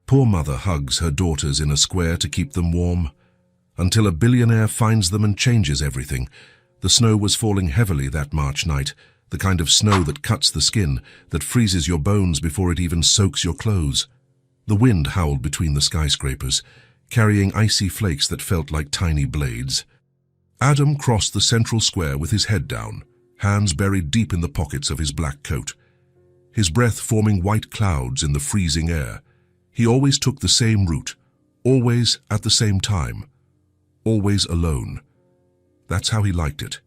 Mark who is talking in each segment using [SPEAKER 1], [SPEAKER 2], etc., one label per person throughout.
[SPEAKER 1] Poor mother hugs her daughters in a square to keep them warm, until a billionaire finds them and changes everything. The snow was falling heavily that March night, the kind of snow that cuts the skin, that freezes your bones before it even soaks your clothes. The wind howled between the skyscrapers, carrying icy flakes that felt like tiny blades. Adam crossed the central square with his head down, hands buried deep in the pockets of his black coat, his breath forming white clouds in the freezing air. He always took the same route, always at the same time, always alone. That's how he liked it.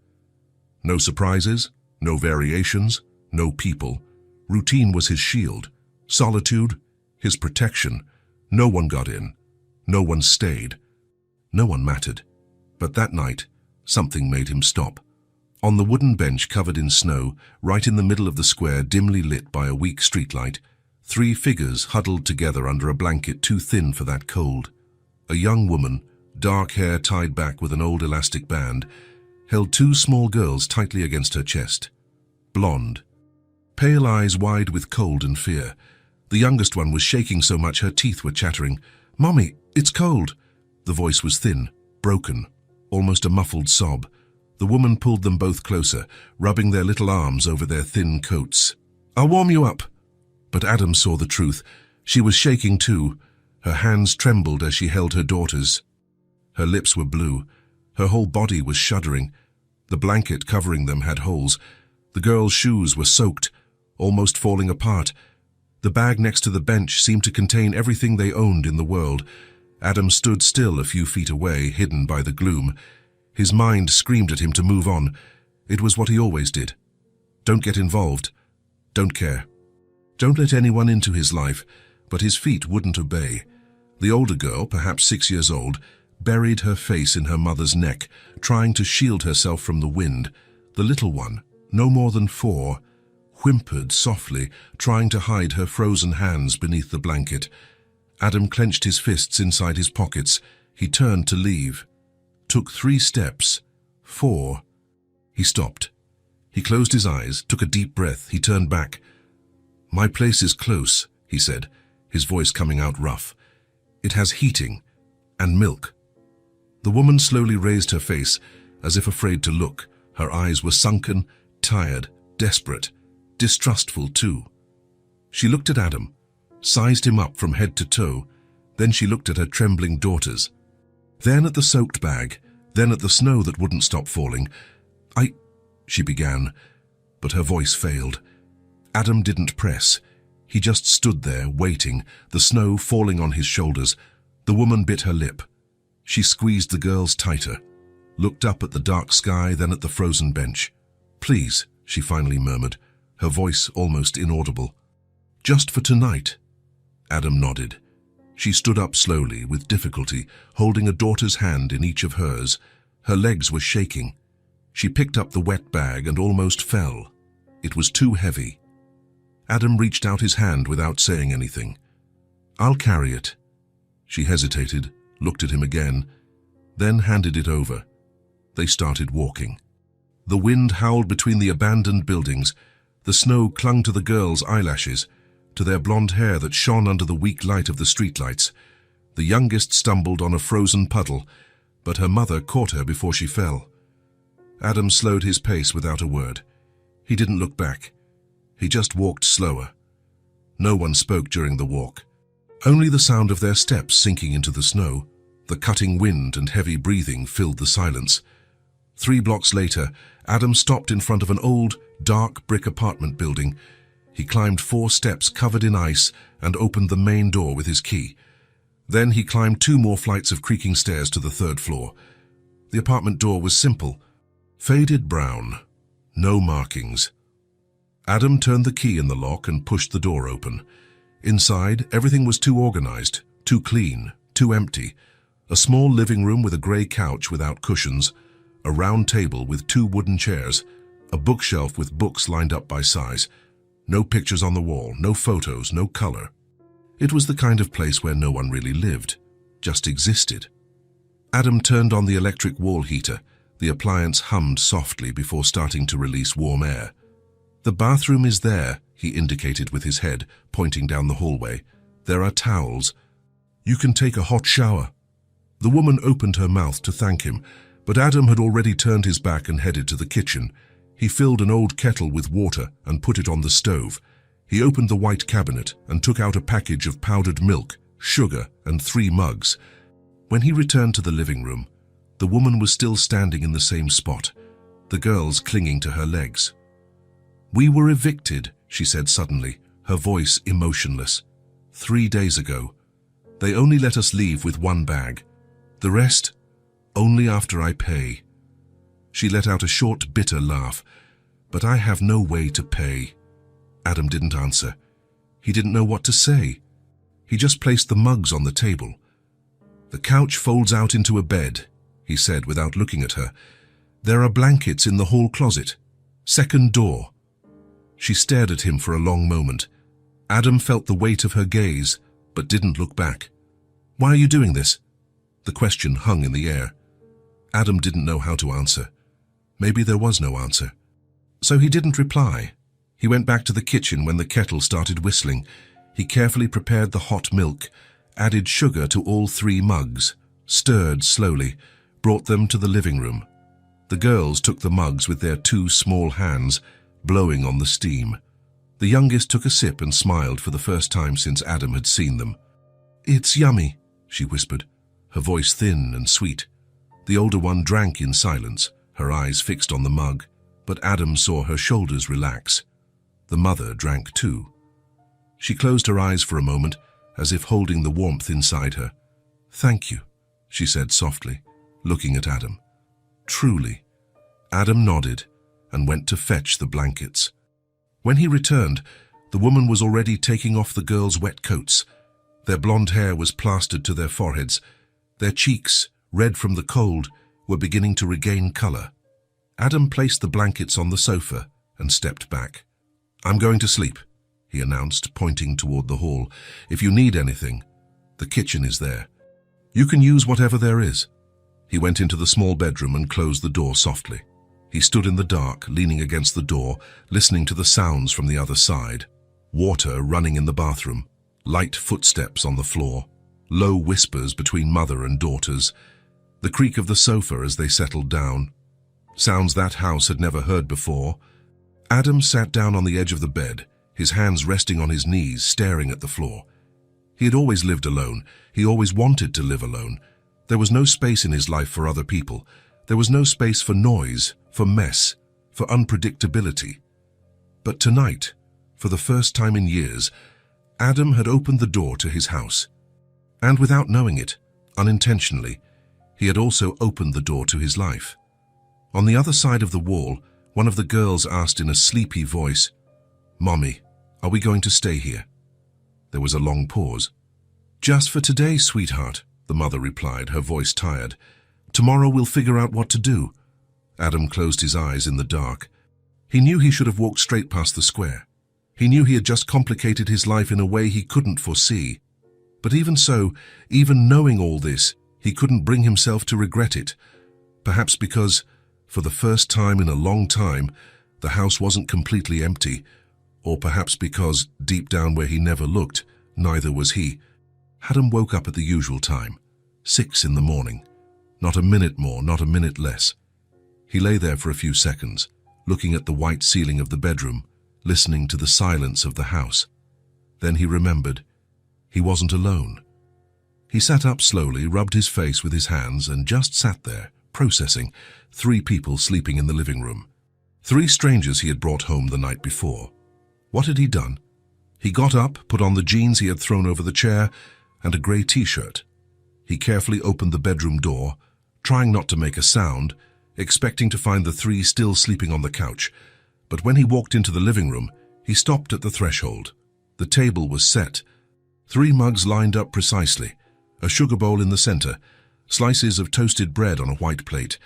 [SPEAKER 1] No surprises, no variations, no people. Routine was his shield, solitude, his protection. No one got in, no one stayed, no one mattered. But that night, something made him stop. On the wooden bench covered in snow, right in the middle of the square, dimly lit by a weak streetlight, 3 figures huddled together under a blanket too thin for that cold. A young woman, dark hair tied back with an old elastic band, held 2 small girls tightly against her chest. Blonde, pale eyes wide with cold and fear. The youngest one was shaking so much her teeth were chattering. "Mommy, it's cold." The voice was thin, broken, almost a muffled sob. The woman pulled them both closer, rubbing their little arms over their thin coats. "I'll warm you up." But Adam saw the truth. She was shaking too. Her hands trembled as she held her daughters. Her lips were blue. Her whole body was shuddering. The blanket covering them had holes. The girls' shoes were soaked, almost falling apart. The bag next to the bench seemed to contain everything they owned in the world. Adam stood still a few feet away, hidden by the gloom. His mind screamed at him to move on. It was what he always did. Don't get involved. Don't care. Don't let anyone into his life. But his feet wouldn't obey. The older girl, perhaps 6 years old, buried her face in her mother's neck, trying to shield herself from the wind. The little one, no more than 4, whimpered softly, trying to hide her frozen hands beneath the blanket. Adam clenched his fists inside his pockets. He turned to leave. Took 3 steps. 4. He stopped. He closed his eyes, took a deep breath. He turned back. "My place is close," he said, his voice coming out rough. "It has heating and milk." The woman slowly raised her face, as if afraid to look. Her eyes were sunken, tired, desperate, distrustful too. She looked at Adam, sized him up from head to toe. Then she looked at her trembling daughters. Then at the soaked bag, then at the snow that wouldn't stop falling. She began, but her voice failed. Adam didn't press. He just stood there, waiting, the snow falling on his shoulders. The woman bit her lip. She squeezed the girls tighter, looked up at the dark sky, then at the frozen bench. "Please," she finally murmured, her voice almost inaudible. "Just for tonight." Adam nodded. She stood up slowly, with difficulty, holding a daughter's hand in each of hers. Her legs were shaking. She picked up the wet bag and almost fell. It was too heavy. Adam reached out his hand without saying anything. "I'll carry it." She hesitated, looked at him again, then handed it over. They started walking. The wind howled between the abandoned buildings. The snow clung to the girls' eyelashes, to their blonde hair that shone under the weak light of the streetlights. The youngest stumbled on a frozen puddle, but her mother caught her before she fell. Adam slowed his pace without a word. He didn't look back. He just walked slower. No one spoke during the walk. Only the sound of their steps sinking into the snow. The cutting wind and heavy breathing filled the silence. 3 blocks later, Adam stopped in front of an old, dark brick apartment building. He climbed 4 steps covered in ice and opened the main door with his key. Then he climbed 2 more flights of creaking stairs to the 3rd floor. The apartment door was simple, faded brown, no markings. Adam turned the key in the lock and pushed the door open. Inside, everything was too organized, too clean, too empty. A small living room with a grey couch without cushions, a round table with 2 wooden chairs, a bookshelf with books lined up by size. No pictures on the wall, no photos, no color. It was the kind of place where no one really lived, just existed. Adam turned on the electric wall heater. The appliance hummed softly before starting to release warm air. "The bathroom is there," he indicated with his head, pointing down the hallway. "There are towels, You can take a hot shower." The woman opened her mouth to thank him, but Adam had already turned his back and headed to the kitchen. He filled an old kettle with water and put it on the stove. He opened the white cabinet and took out a package of powdered milk, sugar, and 3 mugs. When he returned to the living room, the woman was still standing in the same spot, the girls clinging to her legs. "We were evicted," she said suddenly, her voice emotionless. 3 days ago. They only let us leave with 1 bag. The rest, only after I pay." She let out a short, bitter laugh. "But I have no way to pay." Adam didn't answer. He didn't know what to say. He just placed the mugs on the table. "The couch folds out into a bed," he said without looking at her. "There are blankets in the hall closet. 2nd door." She stared at him for a long moment. Adam felt the weight of her gaze, but didn't look back. "Why are you doing this?" The question hung in the air. Adam didn't know how to answer. Maybe there was no answer. So he didn't reply. He went back to the kitchen when the kettle started whistling. He carefully prepared the hot milk, added sugar to all 3 mugs, stirred slowly, brought them to the living room. The girls took the mugs with their 2 small hands, blowing on the steam. The youngest took a sip and smiled for the first time since Adam had seen them. "It's yummy," she whispered, her voice thin and sweet. The older one drank in silence, her eyes fixed on the mug, but Adam saw her shoulders relax. The mother drank too. She closed her eyes for a moment, as if holding the warmth inside her. "Thank you," she said softly, looking at Adam. "Truly." Adam nodded and went to fetch the blankets. When he returned, the woman was already taking off the girls' wet coats. Their blonde hair was plastered to their foreheads. Their cheeks, red from the cold, were beginning to regain color. Adam placed the blankets on the sofa and stepped back. "I'm going to sleep," he announced, pointing toward the hall. "If you need anything, the kitchen is there. You can use whatever there is." He went into the small bedroom and closed the door softly. He stood in the dark, leaning against the door, listening to the sounds from the other side. Water running in the bathroom, light footsteps on the floor, low whispers between mother and daughters, the creak of the sofa as they settled down. Sounds that house had never heard before. Adam sat down on the edge of the bed, his hands resting on his knees, staring at the floor. He had always lived alone. He always wanted to live alone. There was no space in his life for other people. There was no space for noise, for mess, for unpredictability. But tonight, for the first time in years, Adam had opened the door to his house. And without knowing it, unintentionally, he had also opened the door to his life. On the other side of the wall, one of the girls asked in a sleepy voice, "Mommy, are we going to stay here?" There was a long pause. "Just for today, sweetheart," the mother replied, her voice tired. "Tomorrow we'll figure out what to do." Adam closed his eyes in the dark. He knew he should have walked straight past the square. He knew he had just complicated his life in a way he couldn't foresee. But even so, even knowing all this, he couldn't bring himself to regret it. Perhaps because, for the first time in a long time, the house wasn't completely empty, or perhaps because, deep down where he never looked, neither was he. Adam woke up at the usual time, 6 in the morning. Not a minute more, not a minute less. He lay there for a few seconds, looking at the white ceiling of the bedroom, listening to the silence of the house. Then he remembered. He wasn't alone. He sat up slowly, rubbed his face with his hands, and just sat there, processing. 3 people sleeping in the living room. 3 strangers he had brought home the night before. What had he done? He got up, put on the jeans he had thrown over the chair, and a grey t-shirt. He carefully opened the bedroom door, trying not to make a sound, expecting to find the 3 still sleeping on the couch. But when he walked into the living room, he stopped at the threshold. The table was set. 3 mugs lined up precisely, a sugar bowl in the center, slices of toasted bread on a white plate,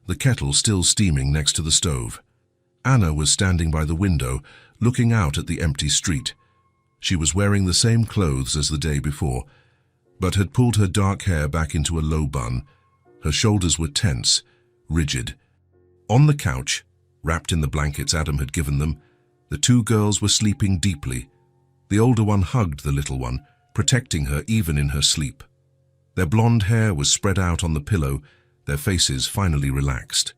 [SPEAKER 1] the kettle still steaming next to the stove. Anna was standing by the window, looking out at the empty street. She was wearing the same clothes as the day before, but had pulled her dark hair back into a low bun. Her shoulders were tense, rigid. On the couch, wrapped in the blankets Adam had given them, the 2 girls were sleeping deeply. The older one hugged the little one, protecting her even in her sleep. Their blonde hair was spread out on the pillow, their faces finally relaxed.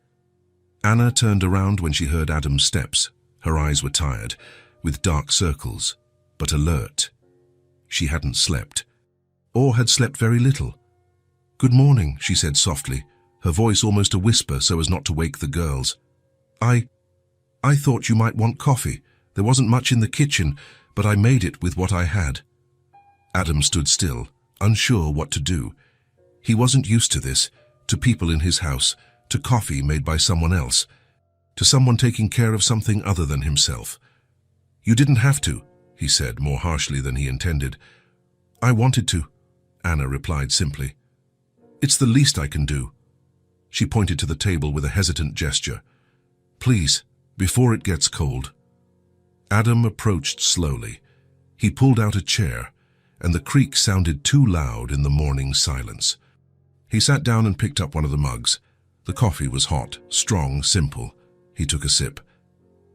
[SPEAKER 1] Anna turned around when she heard Adam's steps. Her eyes were tired, with dark circles, but alert. She hadn't slept, or had slept very little. "Good morning," she said softly, her voice almost a whisper so as not to wake the girls. I thought you might want coffee. There wasn't much in the kitchen, but I made it with what I had." Adam stood still, unsure what to do. He wasn't used to this, to people in his house, to coffee made by someone else, to someone taking care of something other than himself. "You didn't have to," he said, more harshly than he intended. "I wanted to," Anna replied simply. "It's the least I can do." She pointed to the table with a hesitant gesture. "Please, before it gets cold." Adam approached slowly. He pulled out a chair, and the creak sounded too loud in the morning silence. He sat down and picked up one of the mugs. The coffee was hot, strong, simple. He took a sip.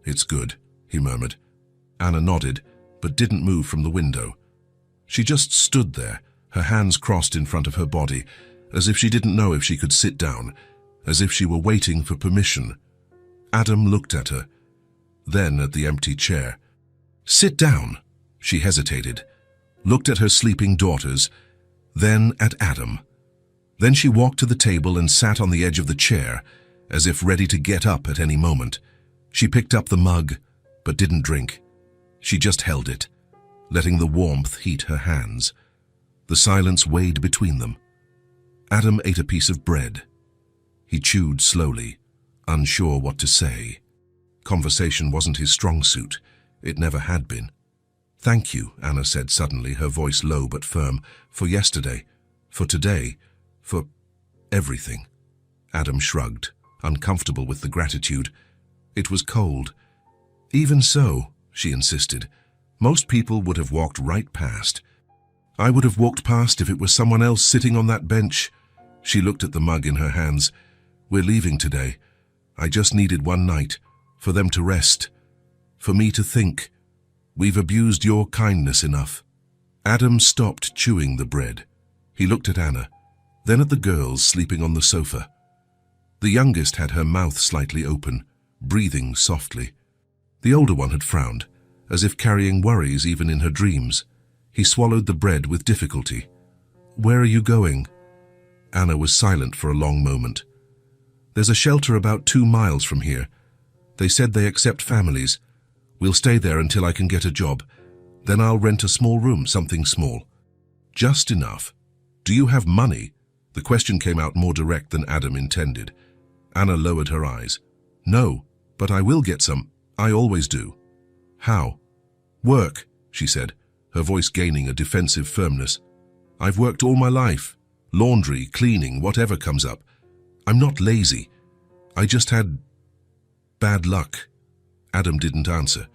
[SPEAKER 1] "It's good," he murmured. Anna nodded, but didn't move from the window. She just stood there, her hands crossed in front of her body, as if she didn't know if she could sit down, as if she were waiting for permission. Adam looked at her, then at the empty chair. "Sit down," she hesitated, looked at her sleeping daughters, then at Adam. Then she walked to the table and sat on the edge of the chair, as if ready to get up at any moment. She picked up the mug, but didn't drink. She just held it, letting the warmth heat her hands. The silence weighed between them. Adam ate a piece of bread. He chewed slowly, unsure what to say. Conversation wasn't his strong suit. It never had been. "Thank you," Anna said suddenly, her voice low but firm, "for yesterday, for today, for everything." Adam shrugged, uncomfortable with the gratitude. It was cold. "Even so," she insisted, "most people would have walked right past. I would have walked past if it was someone else sitting on that bench." She looked at the mug in her hands. "We're leaving today. I just needed one night, for them to rest, for me to think. We've abused your kindness enough." Adam stopped chewing the bread. He looked at Anna, then at the girls sleeping on the sofa. The youngest had her mouth slightly open, breathing softly. The older one had frowned, as if carrying worries even in her dreams. He swallowed the bread with difficulty. "Where are you going?" Anna was silent for a long moment. "There's a shelter about 2 miles from here. They said they accept families. We'll stay there until I can get a job. Then I'll rent a small room, something small. Just enough. Do you have money?" The question came out more direct than Adam intended. Anna lowered her eyes. "No, but I will get some. I always do." "How?" "Work," she said, her voice gaining a defensive firmness. "I've worked all my life. Laundry, cleaning, whatever comes up. I'm not lazy. I just had bad luck." Adam didn't answer.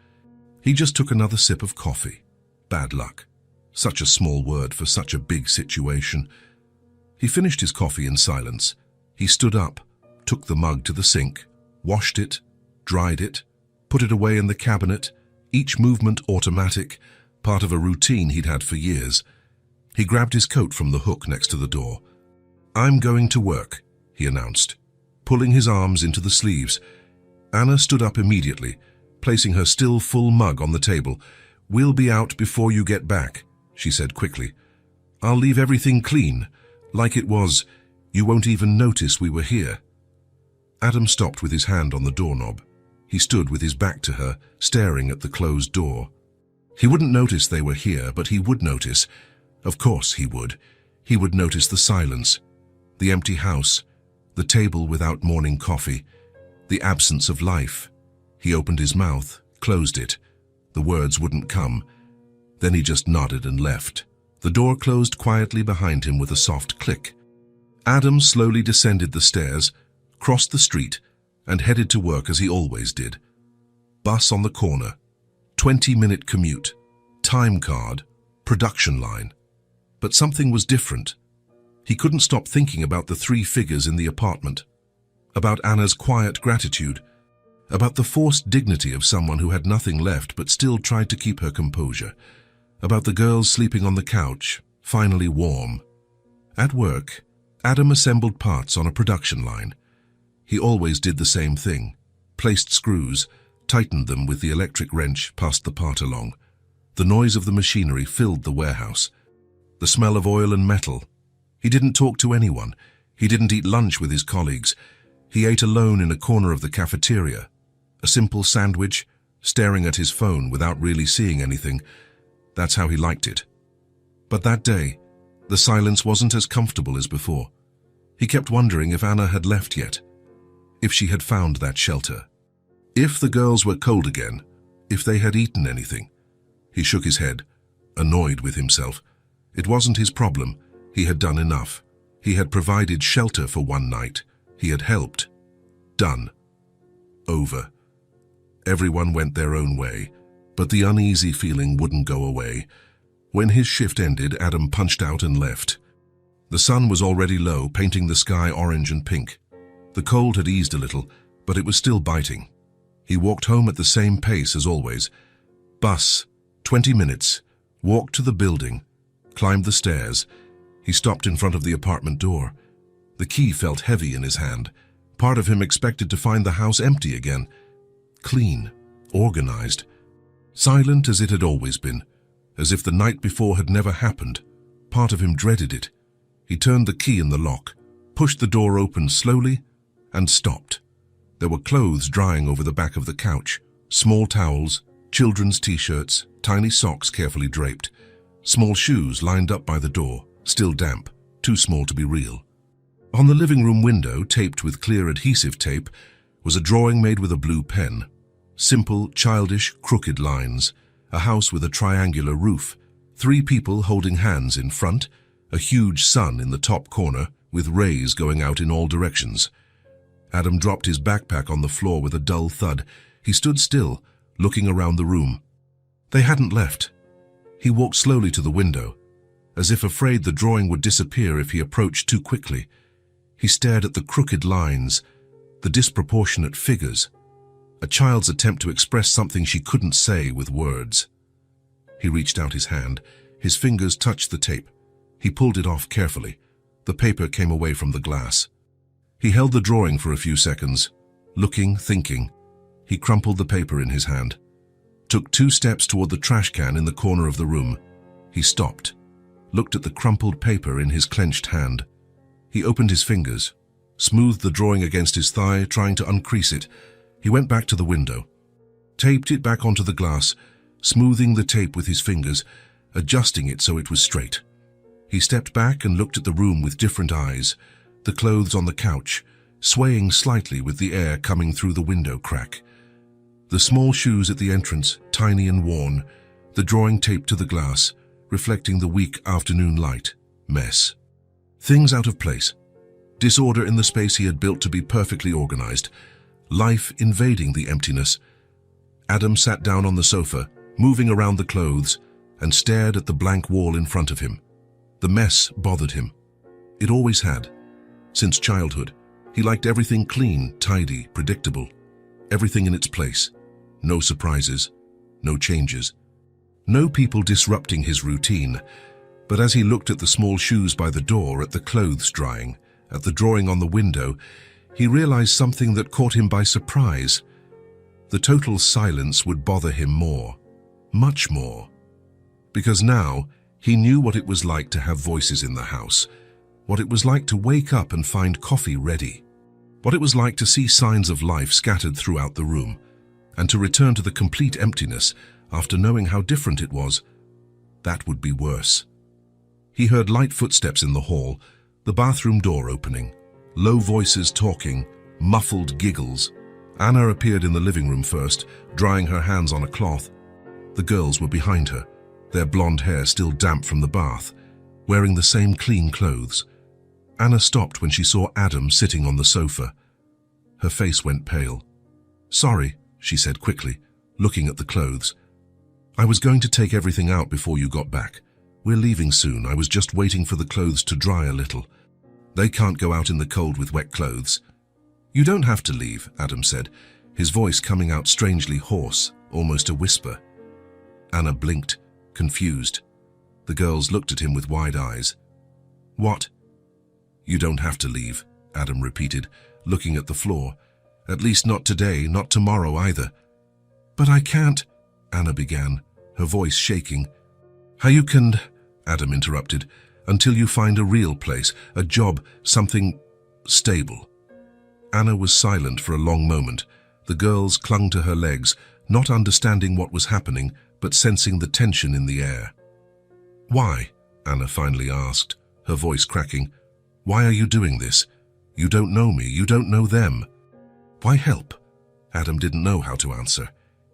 [SPEAKER 1] He just took another sip of coffee. Bad luck. Such a small word for such a big situation. He finished his coffee in silence. He stood up, took the mug to the sink, washed it, dried it, put it away in the cabinet, each movement automatic, part of a routine he'd had for years. He grabbed his coat from the hook next to the door. "I'm going to work," he announced, pulling his arms into the sleeves. Anna stood up immediately, placing her still full mug on the table. "We'll be out before you get back," she said quickly. "I'll leave everything clean, like it was. You won't even notice we were here." Adam stopped with his hand on the doorknob. He stood with his back to her, staring at the closed door. He wouldn't notice they were here, but he would notice. Of course he would. He would notice the silence, the empty house, the table without morning coffee, the absence of life. He opened his mouth, closed it. The words wouldn't come. Then he just nodded and left. The door closed quietly behind him with a soft click. Adam slowly descended the stairs, crossed the street, and headed to work as he always did. Bus on the corner, 20-minute commute, time card, production line. But something was different. He couldn't stop thinking about the 3 figures in the apartment, about Anna's quiet gratitude, about the forced dignity of someone who had nothing left but still tried to keep her composure. about the girls sleeping on the couch, finally warm. At work, Adam assembled parts on a production line. He always did the same thing, placed screws, tightened them with the electric wrench, passed the part along. The noise of the machinery filled the warehouse. The smell of oil and metal. He didn't talk to anyone. He didn't eat lunch with his colleagues. He ate alone in a corner of the cafeteria. A simple sandwich, staring at his phone without really seeing anything. That's how he liked it. But that day, the silence wasn't as comfortable as before. He kept wondering if Anna had left yet, if she had found that shelter, if the girls were cold again, if they had eaten anything. He shook his head, annoyed with himself. It wasn't his problem. He had done enough. He had provided shelter for one night. He had helped. Done. Over. Everyone went their own way, but the uneasy feeling wouldn't go away. When his shift ended, Adam punched out and left. The sun was already low, painting the sky orange and pink. The cold had eased a little, but it was still biting. He walked home at the same pace as always. Bus, 20 minutes, walked to the building, climbed the stairs. He stopped in front of the apartment door. The key felt heavy in his hand. Part of him expected to find the house empty again. Clean, organized, silent as it had always been, as if the night before had never happened. Part of him dreaded it. He turned the key in the lock, pushed the door open slowly, and stopped. There were clothes drying over the back of the couch, small towels, children's t-shirts, tiny socks carefully draped, small shoes lined up by the door, still damp, too small to be real. On the living room window, taped with clear adhesive tape, was a drawing made with a blue pen. Simple, childish, crooked lines, a house with a triangular roof, 3 people holding hands in front, a huge sun in the top corner with rays going out in all directions. Adam dropped his backpack on the floor with a dull thud. He stood still, looking around the room. They hadn't left. He walked slowly to the window, as if afraid the drawing would disappear if he approached too quickly. He stared at the crooked lines, the disproportionate figures, a child's attempt to express something she couldn't say with words. He reached out his hand. His fingers touched the tape. He pulled it off carefully. The paper came away from the glass. He held the drawing for a few seconds, looking, thinking. He crumpled the paper in his hand, took 2 steps toward the trash can in the corner of the room. He stopped, looked at the crumpled paper in his clenched hand. He opened his fingers, smoothed the drawing against his thigh, trying to uncrease it. He went back to the window, taped it back onto the glass, smoothing the tape with his fingers, adjusting it so it was straight. He stepped back and looked at the room with different eyes, the clothes on the couch, swaying slightly with the air coming through the window crack. The small shoes at the entrance, tiny and worn, the drawing taped to the glass, reflecting the weak afternoon light. Mess. Things out of place. Disorder in the space he had built to be perfectly organized. Life invading the emptiness. Adam sat down on the sofa, moving around the clothes, and stared at the blank wall in front of him. The mess bothered him. It always had. Since childhood, he liked everything clean, tidy, predictable. Everything in its place. No surprises, no changes. No people disrupting his routine. But as he looked at the small shoes by the door, at the clothes drying, at the drawing on the window, he realized something that caught him by surprise. The total silence would bother him more, much more. Because now, he knew what it was like to have voices in the house, what it was like to wake up and find coffee ready, what it was like to see signs of life scattered throughout the room, and to return to the complete emptiness after knowing how different it was. That would be worse. He heard light footsteps in the hall, the bathroom door opening, low voices talking, muffled giggles. Anna appeared in the living room first, drying her hands on a cloth. The girls were behind her, their blonde hair still damp from the bath, wearing the same clean clothes. Anna stopped when she saw Adam sitting on the sofa. Her face went pale. "Sorry," she said quickly, looking at the clothes. "I was going to take everything out before you got back. We're leaving soon. I was just waiting for the clothes to dry a little. They can't go out in the cold with wet clothes." "You don't have to leave," Adam said, his voice coming out strangely hoarse, almost a whisper. Anna blinked, confused. The girls looked at him with wide eyes. "What?" "You don't have to leave," Adam repeated, looking at the floor. "At least not today, not tomorrow either." "But I can't," Anna began, her voice shaking. "How you can," Adam interrupted, "until you find a real place, a job, something stable." Anna was silent for a long moment. The girls clung to her legs, not understanding what was happening, but sensing the tension in the air. "Why?" Anna finally asked, her voice cracking. "Why are you doing this? You don't know me, you don't know them." "Why help?" Adam didn't know how to answer.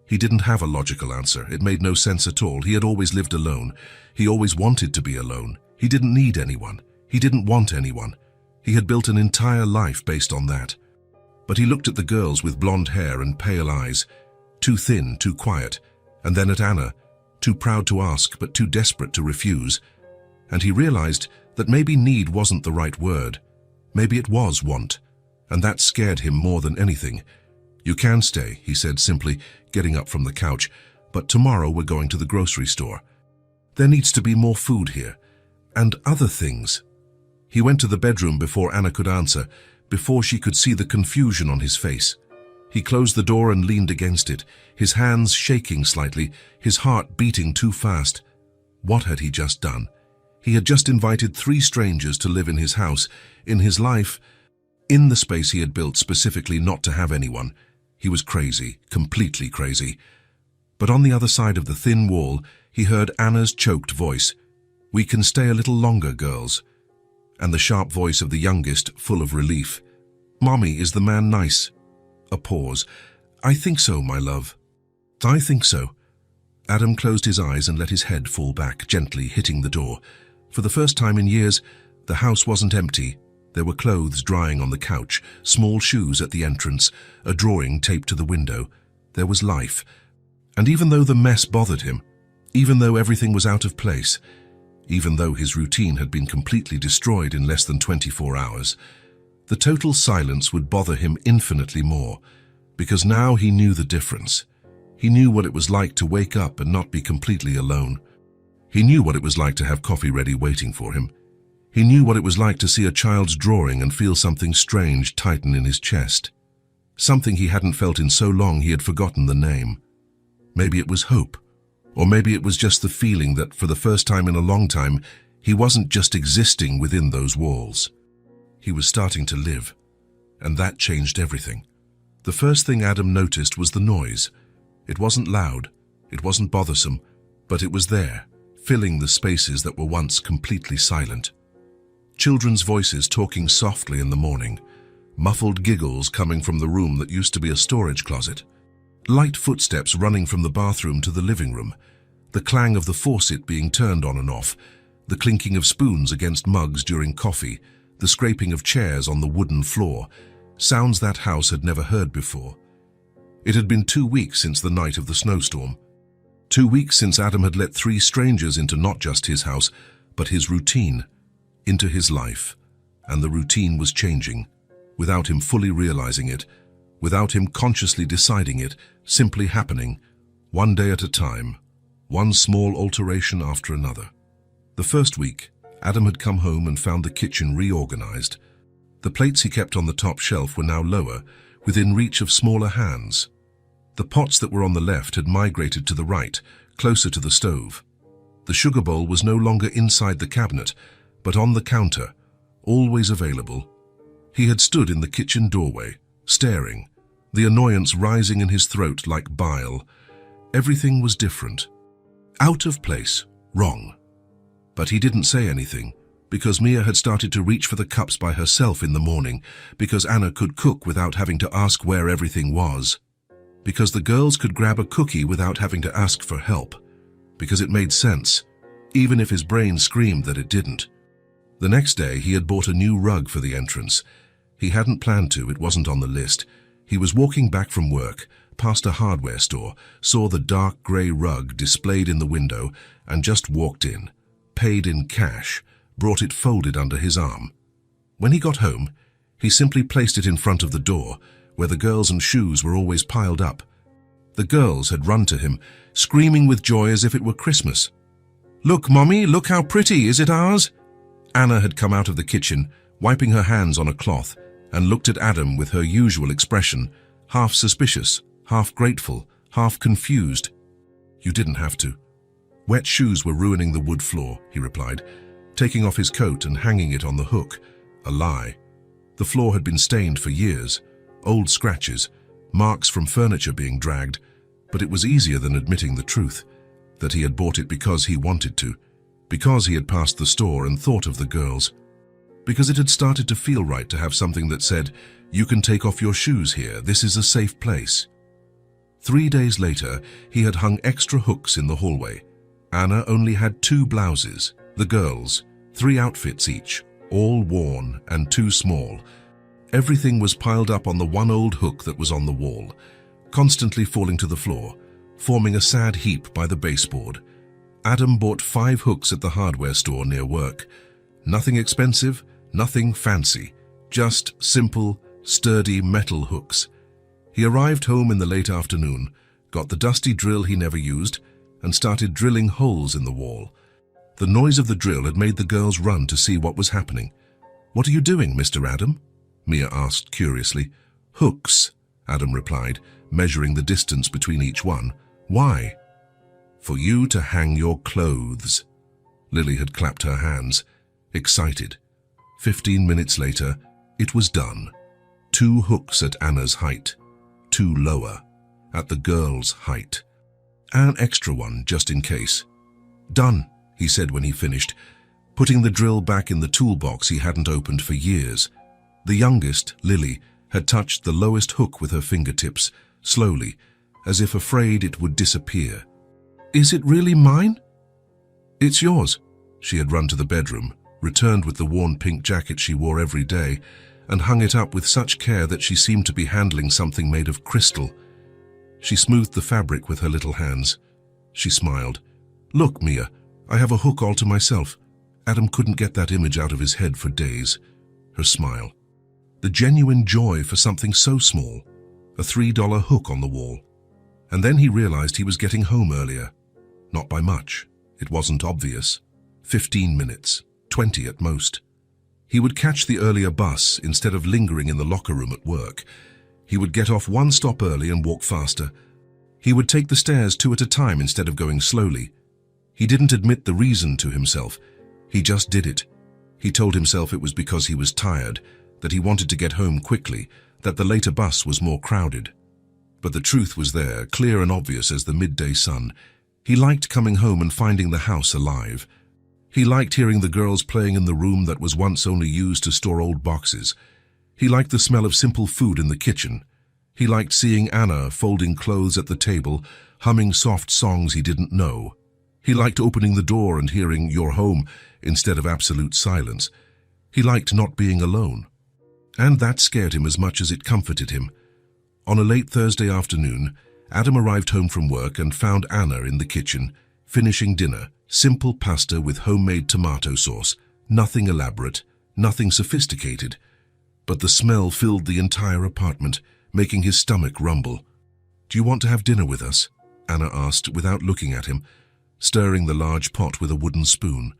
[SPEAKER 1] He didn't have a logical answer. It made no sense at all. He had always lived alone. He always wanted to be alone. He didn't need anyone. He didn't want anyone. He had built an entire life based on that. But he looked at the girls with blonde hair and pale eyes, too thin, too quiet, and then at Anna, too proud to ask but too desperate to refuse. And he realized that maybe need wasn't the right word. Maybe it was want, and that scared him more than anything. "You can stay," he said simply, getting up from the couch, "but tomorrow we're going to the grocery store. There needs to be more food here, and other things." He went to the bedroom before Anna could answer, before she could see the confusion on his face. He closed the door and leaned against it, his hands shaking slightly, his heart beating too fast. What had he just done? He had just invited 3 strangers to live in his house, in his life, in the space he had built specifically not to have anyone. He was crazy, completely crazy. But on the other side of the thin wall, he heard Anna's choked voice. "We can stay a little longer, girls." And the sharp voice of the youngest, full of relief. "Mommy, is the man nice?" A pause. "I think so, my love." "I think so." Adam closed his eyes and let his head fall back, gently hitting the door. For the first time in years, the house wasn't empty. There were clothes drying on the couch, small shoes at the entrance, a drawing taped to the window. There was life. And even though the mess bothered him, even though everything was out of place, even though his routine had been completely destroyed in less than 24 hours, the total silence would bother him infinitely more, because now he knew the difference. He knew what it was like to wake up and not be completely alone. He knew what it was like to have coffee ready waiting for him. He knew what it was like to see a child's drawing and feel something strange tighten in his chest. Something he hadn't felt in so long he had forgotten the name. Maybe it was hope, or maybe it was just the feeling that for the first time in a long time, he wasn't just existing within those walls. He was starting to live, and that changed everything. The first thing Adam noticed was the noise. It wasn't loud, it wasn't bothersome, but it was there, filling the spaces that were once completely silent. Children's voices talking softly in the morning, muffled giggles coming from the room that used to be a storage closet, light footsteps running from the bathroom to the living room, the clang of the faucet being turned on and off, the clinking of spoons against mugs during coffee, the scraping of chairs on the wooden floor, sounds that house had never heard before. It had been 2 weeks since the night of the snowstorm. 2 weeks since Adam had let 3 strangers into not just his house, but his routine, into his life. And the routine was changing, without him fully realizing it, without him consciously deciding it, simply happening, one day at a time, one small alteration after another. The first week, Adam had come home and found the kitchen reorganized. The plates he kept on the top shelf were now lower, within reach of smaller hands. The pots that were on the left had migrated to the right, closer to the stove. The sugar bowl was no longer inside the cabinet, but on the counter, always available. He had stood in the kitchen doorway, staring, the annoyance rising in his throat like bile. Everything was different. Out of place, wrong. But he didn't say anything, because Mia had started to reach for the cups by herself in the morning, because Anna could cook without having to ask where everything was, because the girls could grab a cookie without having to ask for help, because it made sense, even if his brain screamed that it didn't. The next day, he had bought a new rug for the entrance. He hadn't planned to, it wasn't on the list. He was walking back from work, past a hardware store, saw the dark grey rug displayed in the window, and just walked in, paid in cash, brought it folded under his arm. When he got home, he simply placed it in front of the door, where the girls and shoes were always piled up. The girls had run to him, screaming with joy as if it were Christmas. "Look, Mommy, look how pretty, is it ours?" Anna had come out of the kitchen, wiping her hands on a cloth, and looked at Adam with her usual expression, half suspicious, half grateful, half confused. "You didn't have to." "Wet shoes were ruining the wood floor," he replied, taking off his coat and hanging it on the hook. A lie. The floor had been stained for years, old scratches, marks from furniture being dragged, but it was easier than admitting the truth, that he had bought it because he wanted to, because he had passed the store and thought of the girls, because it had started to feel right to have something that said, "You can take off your shoes here, this is a safe place." 3 days later, he had hung extra hooks in the hallway. Anna only had 2 blouses, the girls, 3 outfits each, all worn and too small. Everything was piled up on the one old hook that was on the wall, constantly falling to the floor, forming a sad heap by the baseboard. Adam bought 5 hooks at the hardware store near work. Nothing expensive, nothing fancy, just simple, sturdy metal hooks. He arrived home in the late afternoon, got the dusty drill he never used, and started drilling holes in the wall. The noise of the drill had made the girls run to see what was happening. "What are you doing, Mr. Adam?" Mia asked curiously. "Hooks," Adam replied, measuring the distance between each one. "Why?" "For you to hang your clothes." Lily had clapped her hands, excited. 15 minutes later, it was done. 2 hooks at Anna's height, 2 lower, at the girl's height. An extra one, just in case. "Done," he said when he finished, putting the drill back in the toolbox he hadn't opened for years. The youngest, Lily, had touched the lowest hook with her fingertips, slowly, as if afraid it would disappear. "Is it really mine?" "It's yours." She had run to the bedroom, returned with the worn pink jacket she wore every day, and hung it up with such care that she seemed to be handling something made of crystal. She smoothed the fabric with her little hands. She smiled. "Look, Mia, I have a hook all to myself." Adam couldn't get that image out of his head for days. Her smile. The genuine joy for something so small. A $3 hook on the wall. And then he realized he was getting home earlier. Not by much. It wasn't obvious. 15 minutes. 20 at most. He would catch the earlier bus instead of lingering in the locker room at work. He would get off 1 stop early and walk faster. He would take the stairs 2 at a time instead of going slowly. He didn't admit the reason to himself. He just did it. He told himself it was because he was tired, that he wanted to get home quickly, that the later bus was more crowded. But the truth was there, clear and obvious as the midday sun. He liked coming home and finding the house alive. He liked hearing the girls playing in the room that was once only used to store old boxes. He liked the smell of simple food in the kitchen. He liked seeing Anna folding clothes at the table, humming soft songs he didn't know. He liked opening the door and hearing "You're home" instead of absolute silence. He liked not being alone. And that scared him as much as it comforted him. On a late Thursday afternoon, Adam arrived home from work and found Anna in the kitchen, finishing dinner, simple pasta with homemade tomato sauce, nothing elaborate, nothing sophisticated. But the smell filled the entire apartment, making his stomach rumble. "Do you want to have dinner with us?" Anna asked without looking at him, stirring the large pot with a wooden spoon.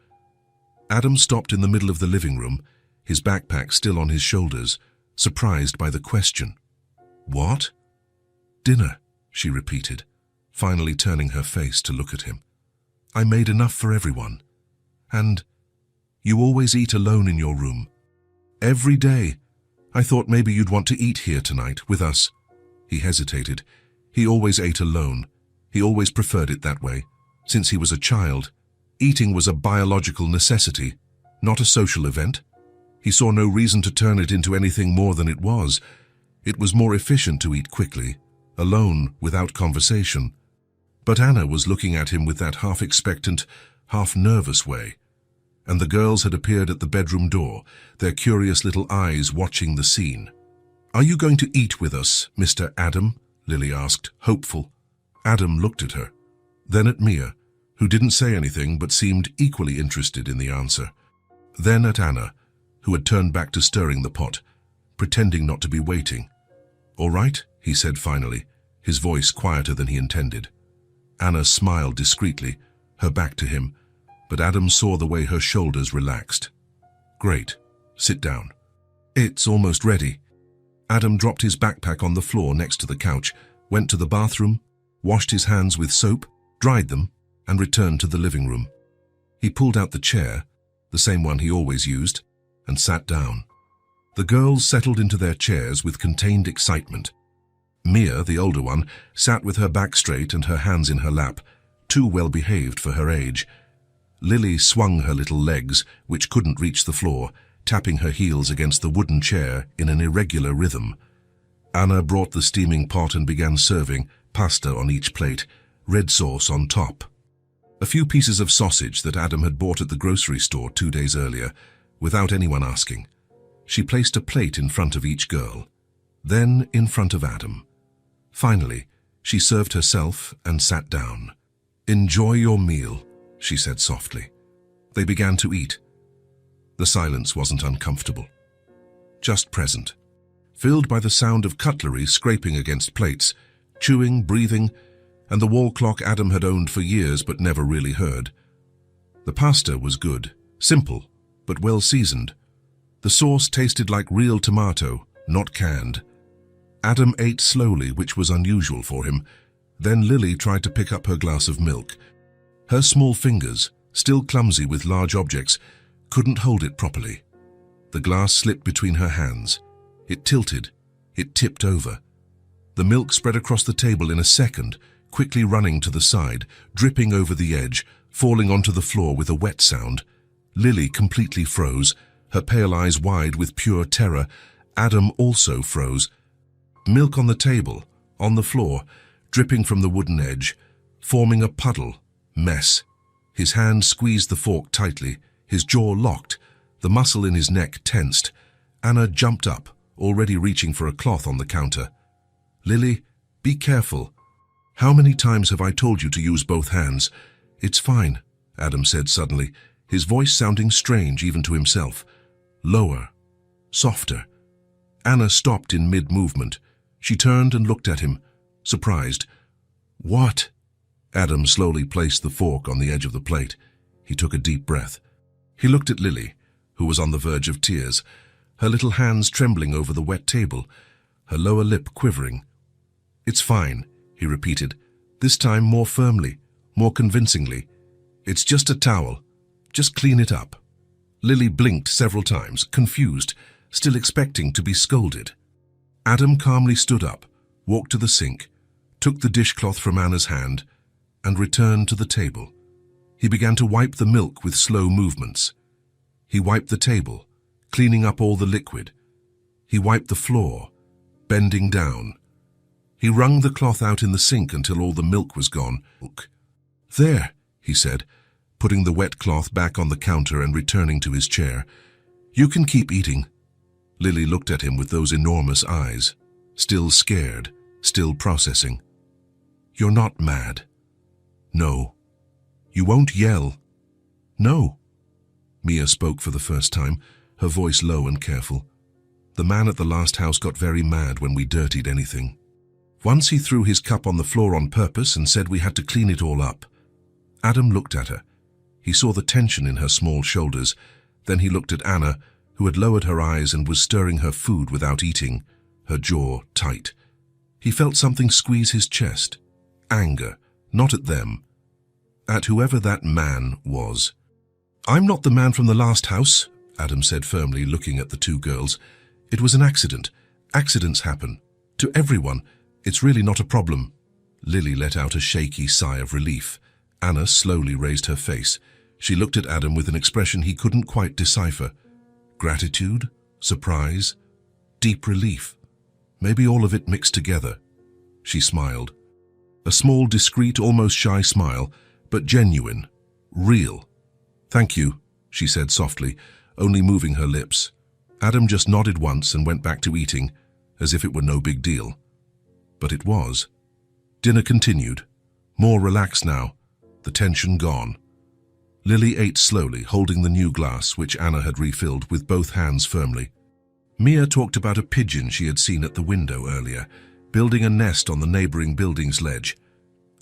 [SPEAKER 1] Adam stopped in the middle of the living room, his backpack still on his shoulders, surprised by the question. "What?" "Dinner," she repeated, finally turning her face to look at him. "I made enough for everyone. And you always eat alone in your room." "Every day. I thought maybe you'd want to eat here tonight, with us." He hesitated. He always ate alone. He always preferred it that way. Since he was a child, eating was a biological necessity, not a social event. He saw no reason to turn it into anything more than it was. It was more efficient to eat quickly, alone, without conversation. But Anna was looking at him with that half-expectant, half-nervous way. And the girls had appeared at the bedroom door, their curious little eyes watching the scene. "Are you going to eat with us, Mr. Adam?" Lily asked, hopeful. Adam looked at her, then at Mia, who didn't say anything but seemed equally interested in the answer. Then at Anna, who had turned back to stirring the pot, pretending not to be waiting. "All right," he said finally, his voice quieter than he intended. Anna smiled discreetly, her back to him, but Adam saw the way her shoulders relaxed. "Great. Sit down." "It's almost ready." Adam dropped his backpack on the floor next to the couch, went to the bathroom, washed his hands with soap, dried them, and returned to the living room. He pulled out the chair, the same one he always used, and sat down. The girls settled into their chairs with contained excitement. Mia, the older one, sat with her back straight and her hands in her lap, too well behaved for her age. Lily swung her little legs, which couldn't reach the floor, tapping her heels against the wooden chair in an irregular rhythm. Anna brought the steaming pot and began serving, pasta on each plate, red sauce on top. A few pieces of sausage that Adam had bought at the grocery store 2 days earlier, without anyone asking. She placed a plate in front of each girl, then in front of Adam. Finally, she served herself and sat down. "Enjoy your meal," she said softly. They began to eat. The silence wasn't uncomfortable, just present, filled by the sound of cutlery scraping against plates, chewing, breathing, and the wall clock Adam had owned for years but never really heard. The pasta was good, simple, but well seasoned. The sauce tasted like real tomato, not canned. Adam ate slowly, which was unusual for him. Then Lily tried to pick up her glass of milk. Her small fingers, still clumsy with large objects, couldn't hold it properly. The glass slipped between her hands. It tilted. It tipped over. The milk spread across the table in a second, quickly running to the side, dripping over the edge, falling onto the floor with a wet sound. Lily completely froze, her pale eyes wide with pure terror. Adam also froze. Milk on the table, on the floor, dripping from the wooden edge, forming a puddle, mess. His hand squeezed the fork tightly, his jaw locked, the muscle in his neck tensed. Anna jumped up, already reaching for a cloth on the counter. "Lily, be careful. How many times have I told you to use both hands?" "It's fine," Adam said suddenly, his voice sounding strange even to himself. Lower, softer. Anna stopped in mid-movement. She turned and looked at him, surprised. "What?" Adam slowly placed the fork on the edge of the plate. He took a deep breath. He looked at Lily, who was on the verge of tears, her little hands trembling over the wet table, her lower lip quivering. "It's fine," he repeated, this time more firmly, more convincingly. "It's just a towel. Just clean it up." Lily blinked several times, confused, still expecting to be scolded. Adam calmly stood up, walked to the sink, took the dishcloth from Anna's hand, and returned to the table. He began to wipe the milk with slow movements. He wiped the table, cleaning up all the liquid. He wiped the floor, bending down. He wrung the cloth out in the sink until all the milk was gone. "There," he said, putting the wet cloth back on the counter and returning to his chair. "You can keep eating." Lily looked at him with those enormous eyes, still scared, still processing. "You're not mad." "No." "You won't yell." "No." Mia spoke for the first time, her voice low and careful. "The man at the last house got very mad when we dirtied anything. Once he threw his cup on the floor on purpose and said we had to clean it all up." Adam looked at her. He saw the tension in her small shoulders. Then he looked at Anna, who had lowered her eyes and was stirring her food without eating, her jaw tight. He felt something squeeze his chest. Anger, not at them, at whoever that man was. "I'm not the man from the last house," Adam said firmly, looking at the two girls. "It was an accident. Accidents happen. To everyone. It's really not a problem." Lily let out a shaky sigh of relief. Anna slowly raised her face. She looked at Adam with an expression he couldn't quite decipher. Gratitude? Surprise? Deep relief? Maybe all of it mixed together. She smiled. A small, discreet, almost shy smile, but genuine, real. "Thank you," she said softly, only moving her lips. Adam just nodded once and went back to eating, as if it were no big deal. But it was. Dinner continued, more relaxed now, the tension gone. Lily ate slowly, holding the new glass, which Anna had refilled, with both hands firmly. Mia talked about a pigeon she had seen at the window earlier, building a nest on the neighboring building's ledge.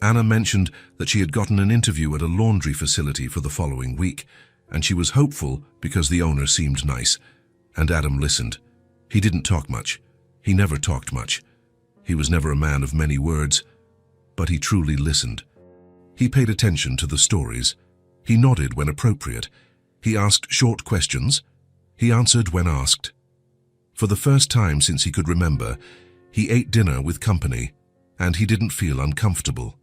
[SPEAKER 1] Anna mentioned that she had gotten an interview at a laundry facility for the following week, and she was hopeful because the owner seemed nice. And Adam listened. He didn't talk much. He never talked much. He was never a man of many words, but he truly listened. He paid attention to the stories. He nodded when appropriate. He asked short questions. He answered when asked. For the first time since he could remember, he ate dinner with company, and he didn't feel uncomfortable.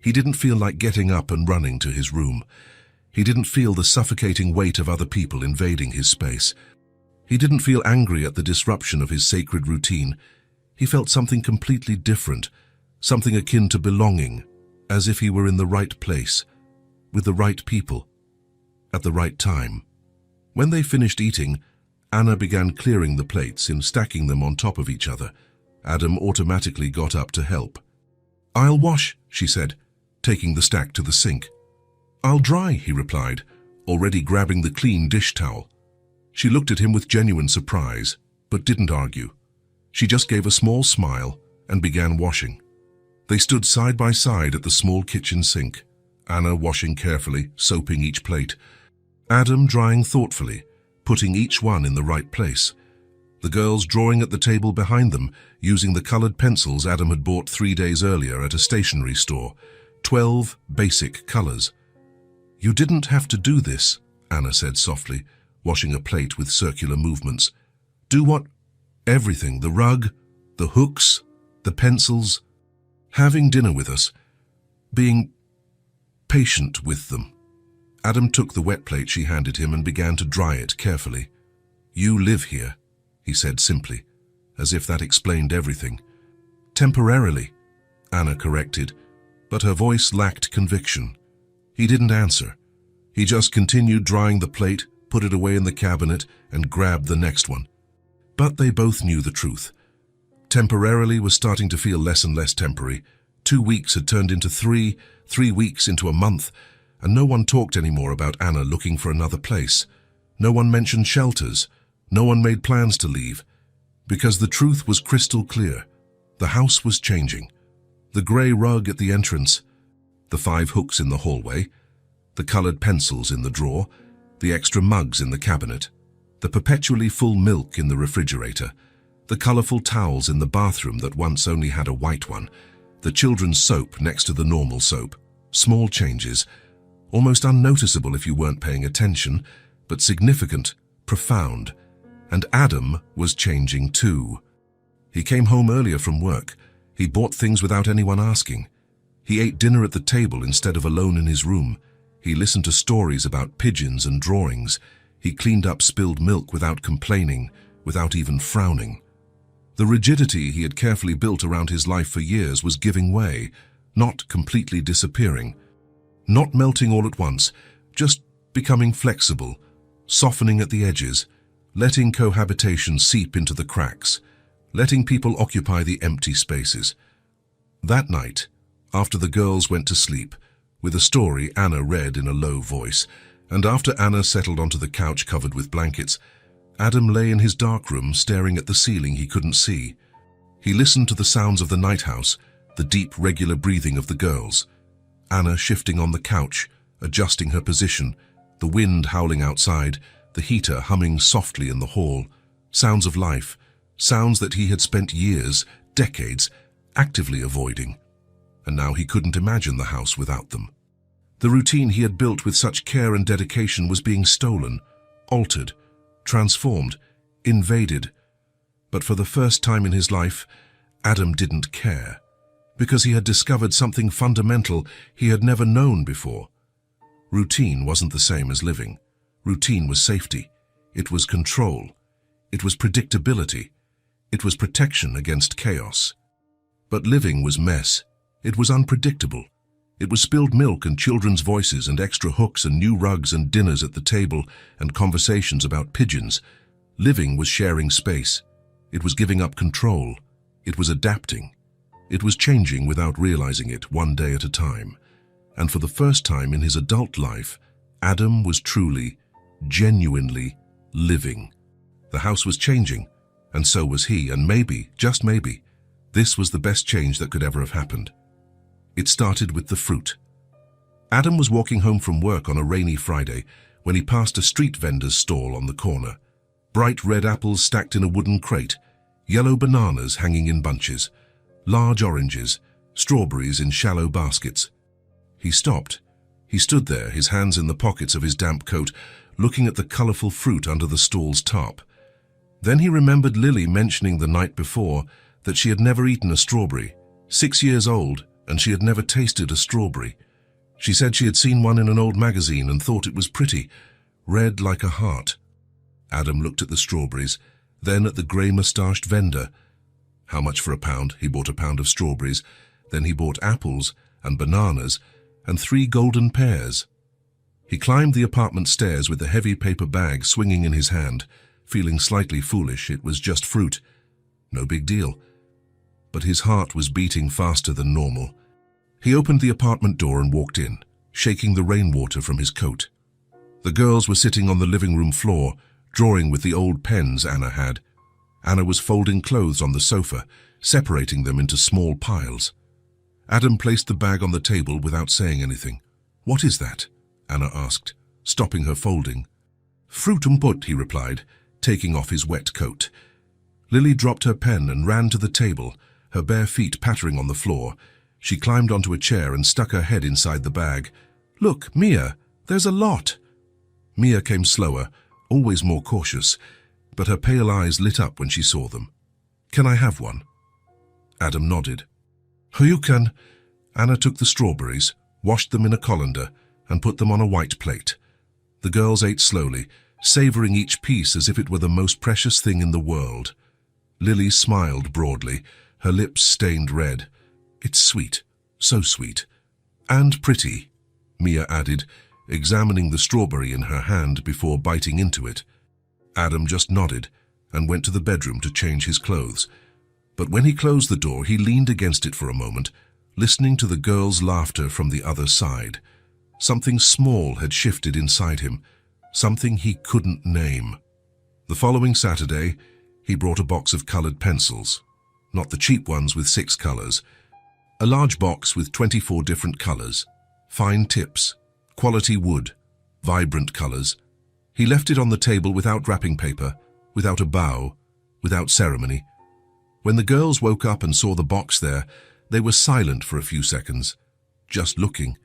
[SPEAKER 1] He didn't feel like getting up and running to his room. He didn't feel the suffocating weight of other people invading his space. He didn't feel angry at the disruption of his sacred routine. He felt something completely different, something akin to belonging, as if he were in the right place, with the right people, at the right time. When they finished eating, Anna began clearing the plates and stacking them on top of each other. Adam automatically got up to help. "I'll wash," she said, taking the stack to the sink. "I'll dry," he replied, already grabbing the clean dish towel. She looked at him with genuine surprise, but didn't argue. She just gave a small smile and began washing. They stood side by side at the small kitchen sink, Anna washing carefully, soaping each plate, Adam drying thoughtfully, putting each one in the right place. The girls drawing at the table behind them, using the colored pencils Adam had bought 3 days earlier at a stationery store. 12 basic colors. "You didn't have to do this," Anna said softly, washing a plate with circular movements. "Do what?" "Everything. The rug, the hooks, the pencils. Having dinner with us. Being patient with them." Adam took the wet plate she handed him and began to dry it carefully. "You live here," he said simply, as if that explained everything. "Temporarily," Anna corrected, but her voice lacked conviction. He didn't answer. He just continued drying the plate, put it away in the cabinet, and grabbed the next one. But they both knew the truth. Temporarily was starting to feel less and less temporary. 2 weeks had turned into 3, 3 weeks into a month, and no one talked anymore about Anna looking for another place. No one mentioned shelters. No one made plans to leave. Because the truth was crystal clear. The house was changing. The grey rug at the entrance, the 5 hooks in the hallway, the colored pencils in the drawer, the extra mugs in the cabinet, the perpetually full milk in the refrigerator, the colorful towels in the bathroom that once only had a white one, the children's soap next to the normal soap. Small changes, almost unnoticeable if you weren't paying attention, but significant, profound. And Adam was changing too. He came home earlier from work. He bought things without anyone asking. He ate dinner at the table instead of alone in his room. He listened to stories about pigeons and drawings. He cleaned up spilled milk without complaining, without even frowning. The rigidity he had carefully built around his life for years was giving way, not completely disappearing. Not melting all at once, just becoming flexible, softening at the edges, letting cohabitation seep into the cracks, letting people occupy the empty spaces. That night, after the girls went to sleep, with a story Anna read in a low voice, and after Anna settled onto the couch covered with blankets, Adam lay in his dark room staring at the ceiling he couldn't see. He listened to the sounds of the night house, the deep, regular breathing of the girls. Anna shifting on the couch, adjusting her position, the wind howling outside, the heater humming softly in the hall. Sounds of life, sounds that he had spent years, decades, actively avoiding. And now he couldn't imagine the house without them. The routine he had built with such care and dedication was being stolen, altered, transformed, invaded. But for the first time in his life, Adam didn't care, because he had discovered something fundamental he had never known before. Routine wasn't the same as living. Routine was safety. It was control. It was predictability. It was protection against chaos. But living was mess. It was unpredictable. It was spilled milk and children's voices and extra hooks and new rugs and dinners at the table and conversations about pigeons. Living was sharing space. It was giving up control. It was adapting. It was changing without realizing it, one day at a time. And for the first time in his adult life, Adam was truly, genuinely living. The house was changing, and so was he, and maybe, just maybe, this was the best change that could ever have happened. It started with the fruit. Adam was walking home from work on a rainy Friday when he passed a street vendor's stall on the corner. Bright red apples stacked in a wooden crate, yellow bananas hanging in bunches, large oranges, strawberries in shallow baskets. He stopped. He stood there, his hands in the pockets of his damp coat, looking at the colourful fruit under the stall's top. Then he remembered Lily mentioning the night before that she had never eaten a strawberry, 6 years old, and she had never tasted a strawberry. She said she had seen one in an old magazine and thought it was pretty, red like a heart. Adam looked at the strawberries, then at the grey-moustached vendor. How much for a pound? He bought a pound of strawberries. Then he bought apples and bananas and 3 golden pears. He climbed the apartment stairs with the heavy paper bag swinging in his hand, feeling slightly foolish. It was just fruit. No big deal. But his heart was beating faster than normal. He opened the apartment door and walked in, shaking the rainwater from his coat. The girls were sitting on the living room floor, drawing with the old pens Anna had. Anna was folding clothes on the sofa, separating them into small piles. Adam placed the bag on the table without saying anything. "What is that?" Anna asked, stopping her folding. "Fruit and put," he replied, taking off his wet coat. Lily dropped her pen and ran to the table, her bare feet pattering on the floor. She climbed onto a chair and stuck her head inside the bag. "Look, Mia, there's a lot." Mia came slower, always more cautious, but her pale eyes lit up when she saw them. "Can I have one?" Adam nodded. "You can." Anna took the strawberries, washed them in a colander, and put them on a white plate. The girls ate slowly, savoring each piece as if it were the most precious thing in the world. Lily smiled broadly, her lips stained red. "It's sweet, so sweet. And pretty," Mia added, examining the strawberry in her hand before biting into it. Adam just nodded and went to the bedroom to change his clothes. But when he closed the door, he leaned against it for a moment, listening to the girls' laughter from the other side. Something small had shifted inside him, something he couldn't name. The following Saturday, he brought a box of coloured pencils, not the cheap ones with 6 colours. A large box with 24 different colours, fine tips, quality wood, vibrant colours. He left it on the table without wrapping paper, without a bow, without ceremony. When the girls woke up and saw the box there, they were silent for a few seconds, just looking.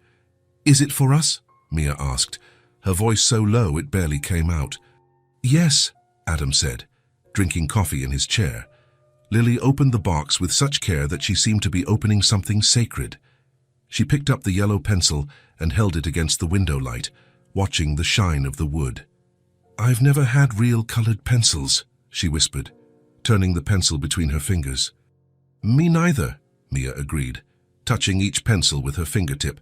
[SPEAKER 1] "Is it for us?" Mia asked, her voice so low it barely came out. "Yes," Adam said, drinking coffee in his chair. Lily opened the box with such care that she seemed to be opening something sacred. She picked up the yellow pencil and held it against the window light, watching the shine of the wood. "I've never had real coloured pencils," she whispered, turning the pencil between her fingers. "Me neither," Mia agreed, touching each pencil with her fingertip.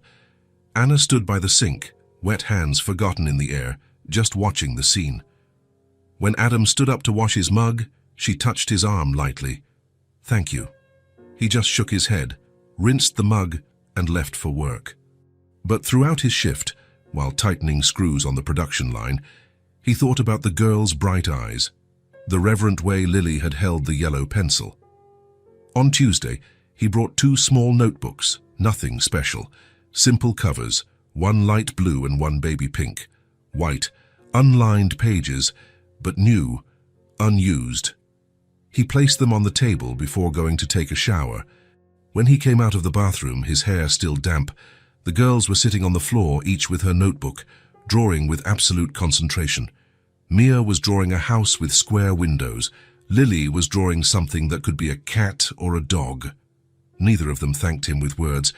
[SPEAKER 1] Anna stood by the sink, wet hands forgotten in the air, just watching the scene. When Adam stood up to wash his mug, she touched his arm lightly. "Thank you." He just shook his head, rinsed the mug, and left for work. But throughout his shift, while tightening screws on the production line, he thought about the girl's bright eyes, the reverent way Lily had held the yellow pencil. On Tuesday, he brought 2 small notebooks, nothing special, simple covers, one light blue and one baby pink, white, unlined pages, but new, unused. He placed them on the table before going to take a shower. When he came out of the bathroom, his hair still damp, the girls were sitting on the floor, each with her notebook, drawing with absolute concentration. Mia was drawing a house with square windows. Lily was drawing something that could be a cat or a dog. Neither of them thanked him with words,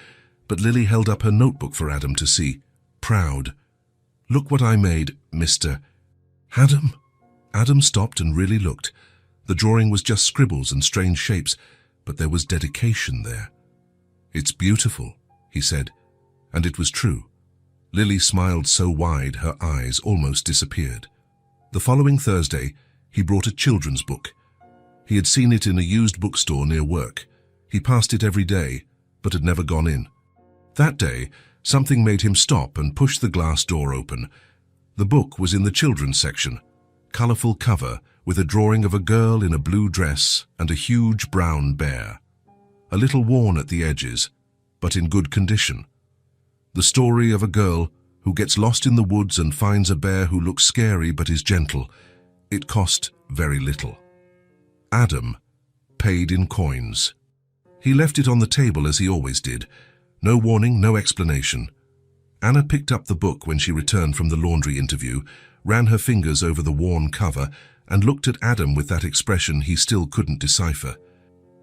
[SPEAKER 1] but Lily held up her notebook for Adam to see, proud. "Look what I made, Mr. Adam." Adam stopped and really looked. The drawing was just scribbles and strange shapes, but there was dedication there. "It's beautiful," he said, and it was true. Lily smiled so wide her eyes almost disappeared. The following Thursday, he brought a children's book. He had seen it in a used bookstore near work. He passed it every day, but had never gone in. That day, something made him stop and push the glass door open. The book was in the children's section, colourful cover with a drawing of a girl in a blue dress and a huge brown bear. A little worn at the edges, but in good condition. The story of a girl who gets lost in the woods and finds a bear who looks scary but is gentle. It cost very little. Adam paid in coins. He left it on the table as he always did. No warning, no explanation. Anna picked up the book when she returned from the laundry interview, ran her fingers over the worn cover, and looked at Adam with that expression he still couldn't decipher.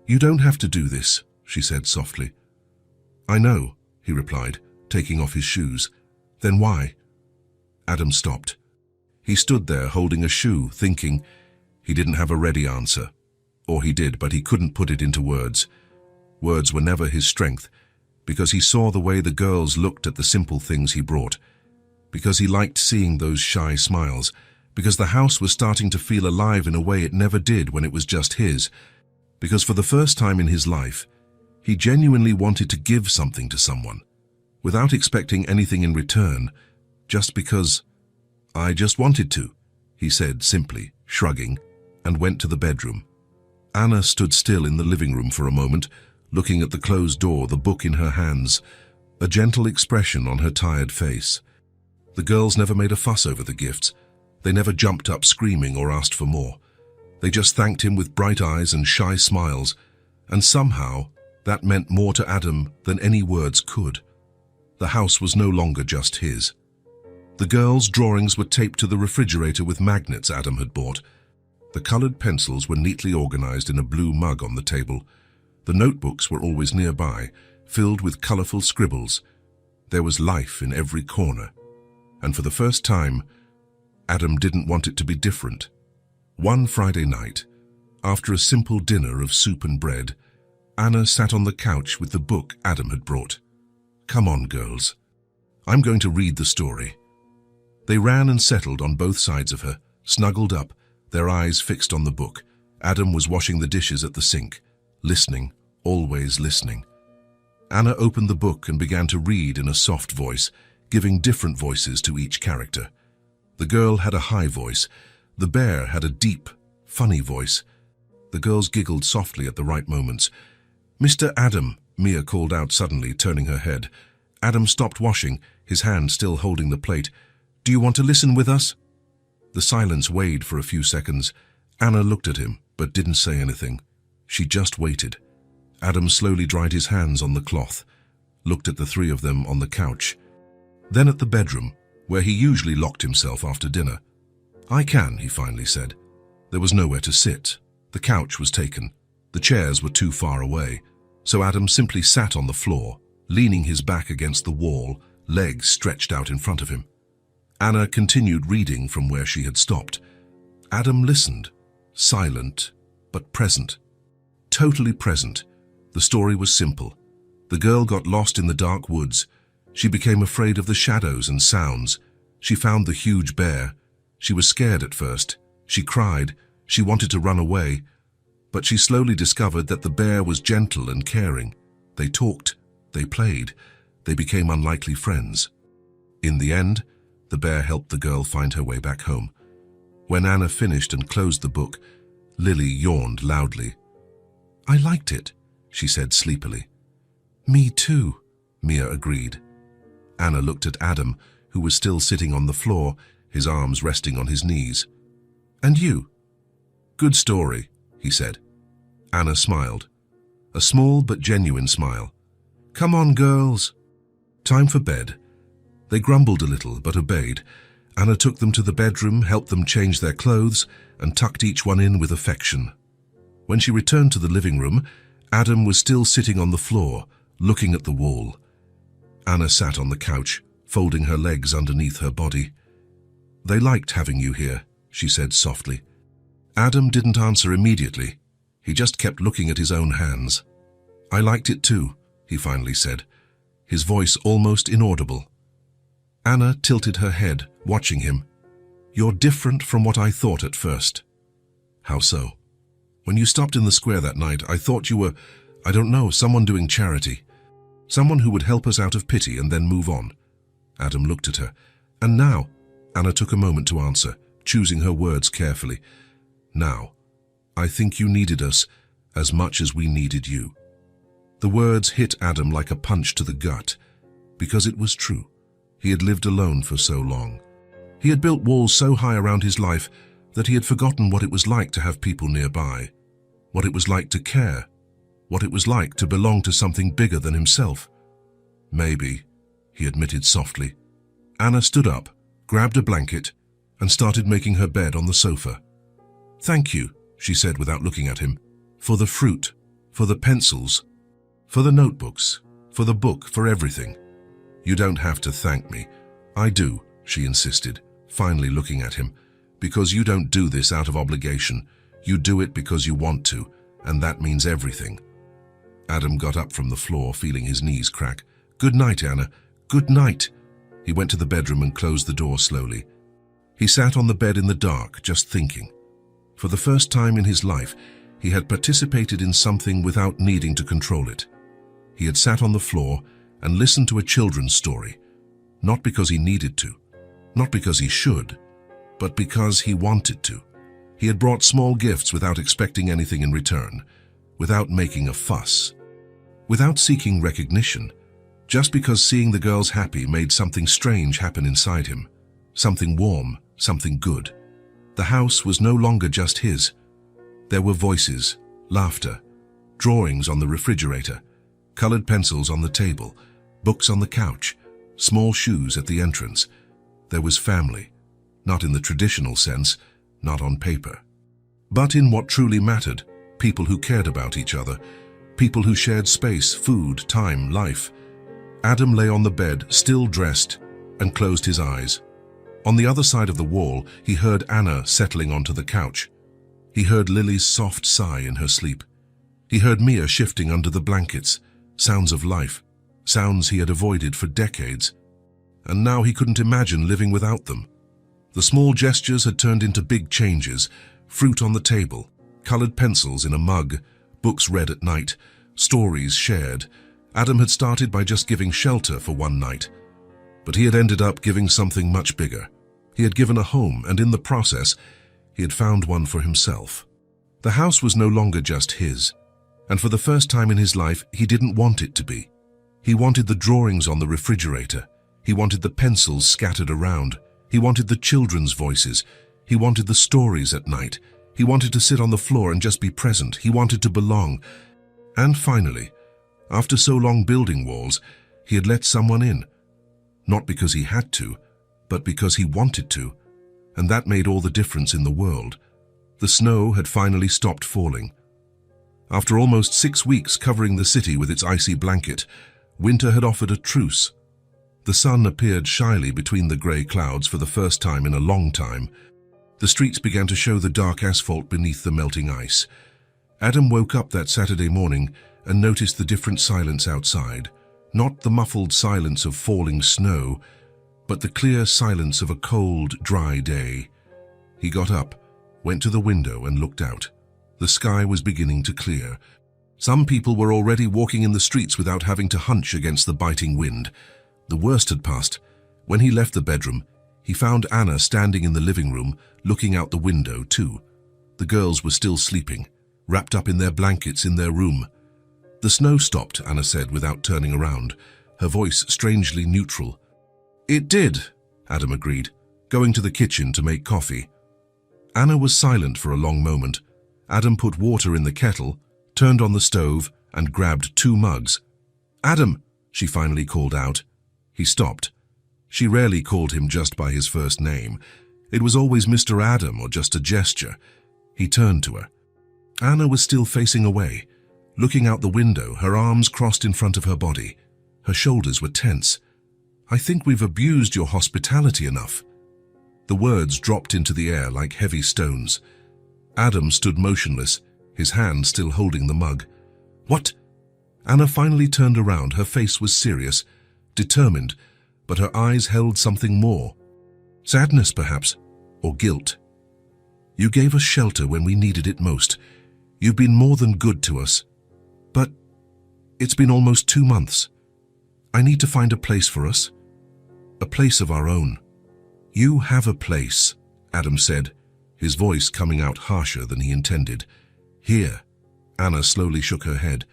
[SPEAKER 1] "You don't have to do this," she said softly. "I know," he replied, taking off his shoes. "Then why?" Adam stopped. He stood there holding a shoe, thinking. He didn't have a ready answer. Or he did, but he couldn't put it into words. Words were never his strength, because he saw the way the girls looked at the simple things he brought, because he liked seeing those shy smiles, because the house was starting to feel alive in a way it never did when it was just his, because for the first time in his life, he genuinely wanted to give something to someone, without expecting anything in return, just because. "I just wanted to," he said simply, shrugging, and went to the bedroom. Anna stood still in the living room for a moment, looking at the closed door, the book in her hands, a gentle expression on her tired face. The girls never made a fuss over the gifts. They never jumped up screaming or asked for more. They just thanked him with bright eyes and shy smiles, and somehow that meant more to Adam than any words could. The house was no longer just his. The girls' drawings were taped to the refrigerator with magnets Adam had bought. The colored pencils were neatly organized in a blue mug on the table. The notebooks were always nearby, filled with colorful scribbles. There was life in every corner. And for the first time, Adam didn't want it to be different. One Friday night, after a simple dinner of soup and bread, Anna sat on the couch with the book Adam had brought. "Come on, girls. I'm going to read the story." They ran and settled on both sides of her, snuggled up, their eyes fixed on the book. Adam was washing the dishes at the sink, listening, always listening. Anna opened the book and began to read in a soft voice, giving different voices to each character. The girl had a high voice. The bear had a deep, funny voice. The girls giggled softly at the right moments. "Mr. Adam," Mia called out suddenly, turning her head. Adam stopped washing, his hand still holding the plate. "Do you want to listen with us?" The silence weighed for a few seconds. Anna looked at him, but didn't say anything. She just waited. Adam slowly dried his hands on the cloth, looked at the three of them on the couch, then at the bedroom, where he usually locked himself after dinner. "I can," he finally said. There was nowhere to sit. The couch was taken. The chairs were too far away, so Adam simply sat on the floor, leaning his back against the wall, legs stretched out in front of him. Anna continued reading from where she had stopped. Adam listened, silent but present. Totally present. The story was simple. The girl got lost in the dark woods. She became afraid of the shadows and sounds. She found the huge bear. She was scared at first. She cried. She wanted to run away. But she slowly discovered that the bear was gentle and caring. They talked. They played. They became unlikely friends. In the end, the bear helped the girl find her way back home. When Anna finished and closed the book, Lily yawned loudly. "I liked it," she said sleepily. "Me too," Mia agreed. Anna looked at Adam, who was still sitting on the floor, his arms resting on his knees. "And you?" "Good story," he said. Anna smiled. A small but genuine smile. "Come on, girls." Time for bed. They grumbled a little, but obeyed. Anna took them to the bedroom, helped them change their clothes, and tucked each one in with affection. When she returned to the living room, Adam was still sitting on the floor, looking at the wall. Anna sat on the couch, folding her legs underneath her body. "They liked having you here," she said softly. Adam didn't answer immediately. He just kept looking at his own hands. "I liked it too," he finally said, his voice almost inaudible. Anna tilted her head, watching him. "You're different from what I thought at first." "How so?" "When you stopped in the square that night, I thought you were, I don't know, someone doing charity. Someone who would help us out of pity and then move on." Adam looked at her. "And now," Anna took a moment to answer, choosing her words carefully. "Now, I think you needed us as much as we needed you." The words hit Adam like a punch to the gut, because it was true. He had lived alone for so long. He had built walls so high around his life that he had forgotten what it was like to have people nearby, what it was like to care, what it was like to belong to something bigger than himself. Maybe, he admitted softly. Anna stood up, grabbed a blanket, and started making her bed on the sofa. "Thank you," she said without looking at him, "for the fruit, for the pencils, for the notebooks, for the book, for everything." "You don't have to thank me. I do," she insisted, finally looking at him. "Because you don't do this out of obligation. You do it because you want to, and that means everything." Adam got up from the floor, feeling his knees crack. "Good night, Anna. Good night." He went to the bedroom and closed the door slowly. He sat on the bed in the dark, just thinking. For the first time in his life, he had participated in something without needing to control it. He had sat on the floor and listened to a children's story, not because he needed to, not because he should, but because he wanted to. He had brought small gifts without expecting anything in return, without making a fuss, without seeking recognition, just because seeing the girls happy made something strange happen inside him, something warm, something good. The house was no longer just his. There were voices, laughter, drawings on the refrigerator, colored pencils on the table, books on the couch, small shoes at the entrance. There was family, not in the traditional sense, not on paper, but in what truly mattered, people who cared about each other, people who shared space, food, time, life. Adam lay on the bed, still dressed, and closed his eyes. On the other side of the wall, he heard Anna settling onto the couch. He heard Lily's soft sigh in her sleep. He heard Mia shifting under the blankets, sounds of life, sounds he had avoided for decades. And now he couldn't imagine living without them. The small gestures had turned into big changes, fruit on the table, colored pencils in a mug, books read at night, stories shared. Adam had started by just giving shelter for one night, but he had ended up giving something much bigger. He had given a home, and in the process, he had found one for himself. The house was no longer just his, and for the first time in his life, he didn't want it to be. He wanted the drawings on the refrigerator. He wanted the pencils scattered around. He wanted the children's voices. He wanted the stories at night. He wanted to sit on the floor and just be present. He wanted to belong. And finally, after so long building walls, he had let someone in. Not because he had to, but because he wanted to, and that made all the difference in the world. The snow had finally stopped falling. After almost 6 weeks covering the city with its icy blanket, winter had offered a truce. The sun appeared shyly between the grey clouds for the first time in a long time. The streets began to show the dark asphalt beneath the melting ice. Adam woke up that Saturday morning and noticed the different silence outside. Not the muffled silence of falling snow, but the clear silence of a cold, dry day. He got up, went to the window and looked out. The sky was beginning to clear. Some people were already walking in the streets without having to hunch against the biting wind. The worst had passed. When he left the bedroom, he found Anna standing in the living room, looking out the window too. The girls were still sleeping, wrapped up in their blankets in their room. "The snow stopped," Anna said without turning around, her voice strangely neutral. "It did," Adam agreed, going to the kitchen to make coffee. Anna was silent for a long moment. Adam put water in the kettle, turned on the stove, and grabbed 2 mugs. "Adam," she finally called out. He stopped. She rarely called him just by his first name. It was always Mr. Adam or just a gesture. He turned to her. Anna was still facing away, looking out the window, her arms crossed in front of her body. Her shoulders were tense. "I think we've abused your hospitality enough." The words dropped into the air like heavy stones. Adam stood motionless, his hand still holding the mug. "What?" Anna finally turned around. Her face was serious, determined, but her eyes held something more. Sadness, perhaps, or guilt. "You gave us shelter when we needed it most. You've been more than good to us. But it's been almost 2 months. I need to find a place for us. A place of our own." "You have a place," Adam said, his voice coming out harsher than he intended. "Here." Anna slowly shook her head.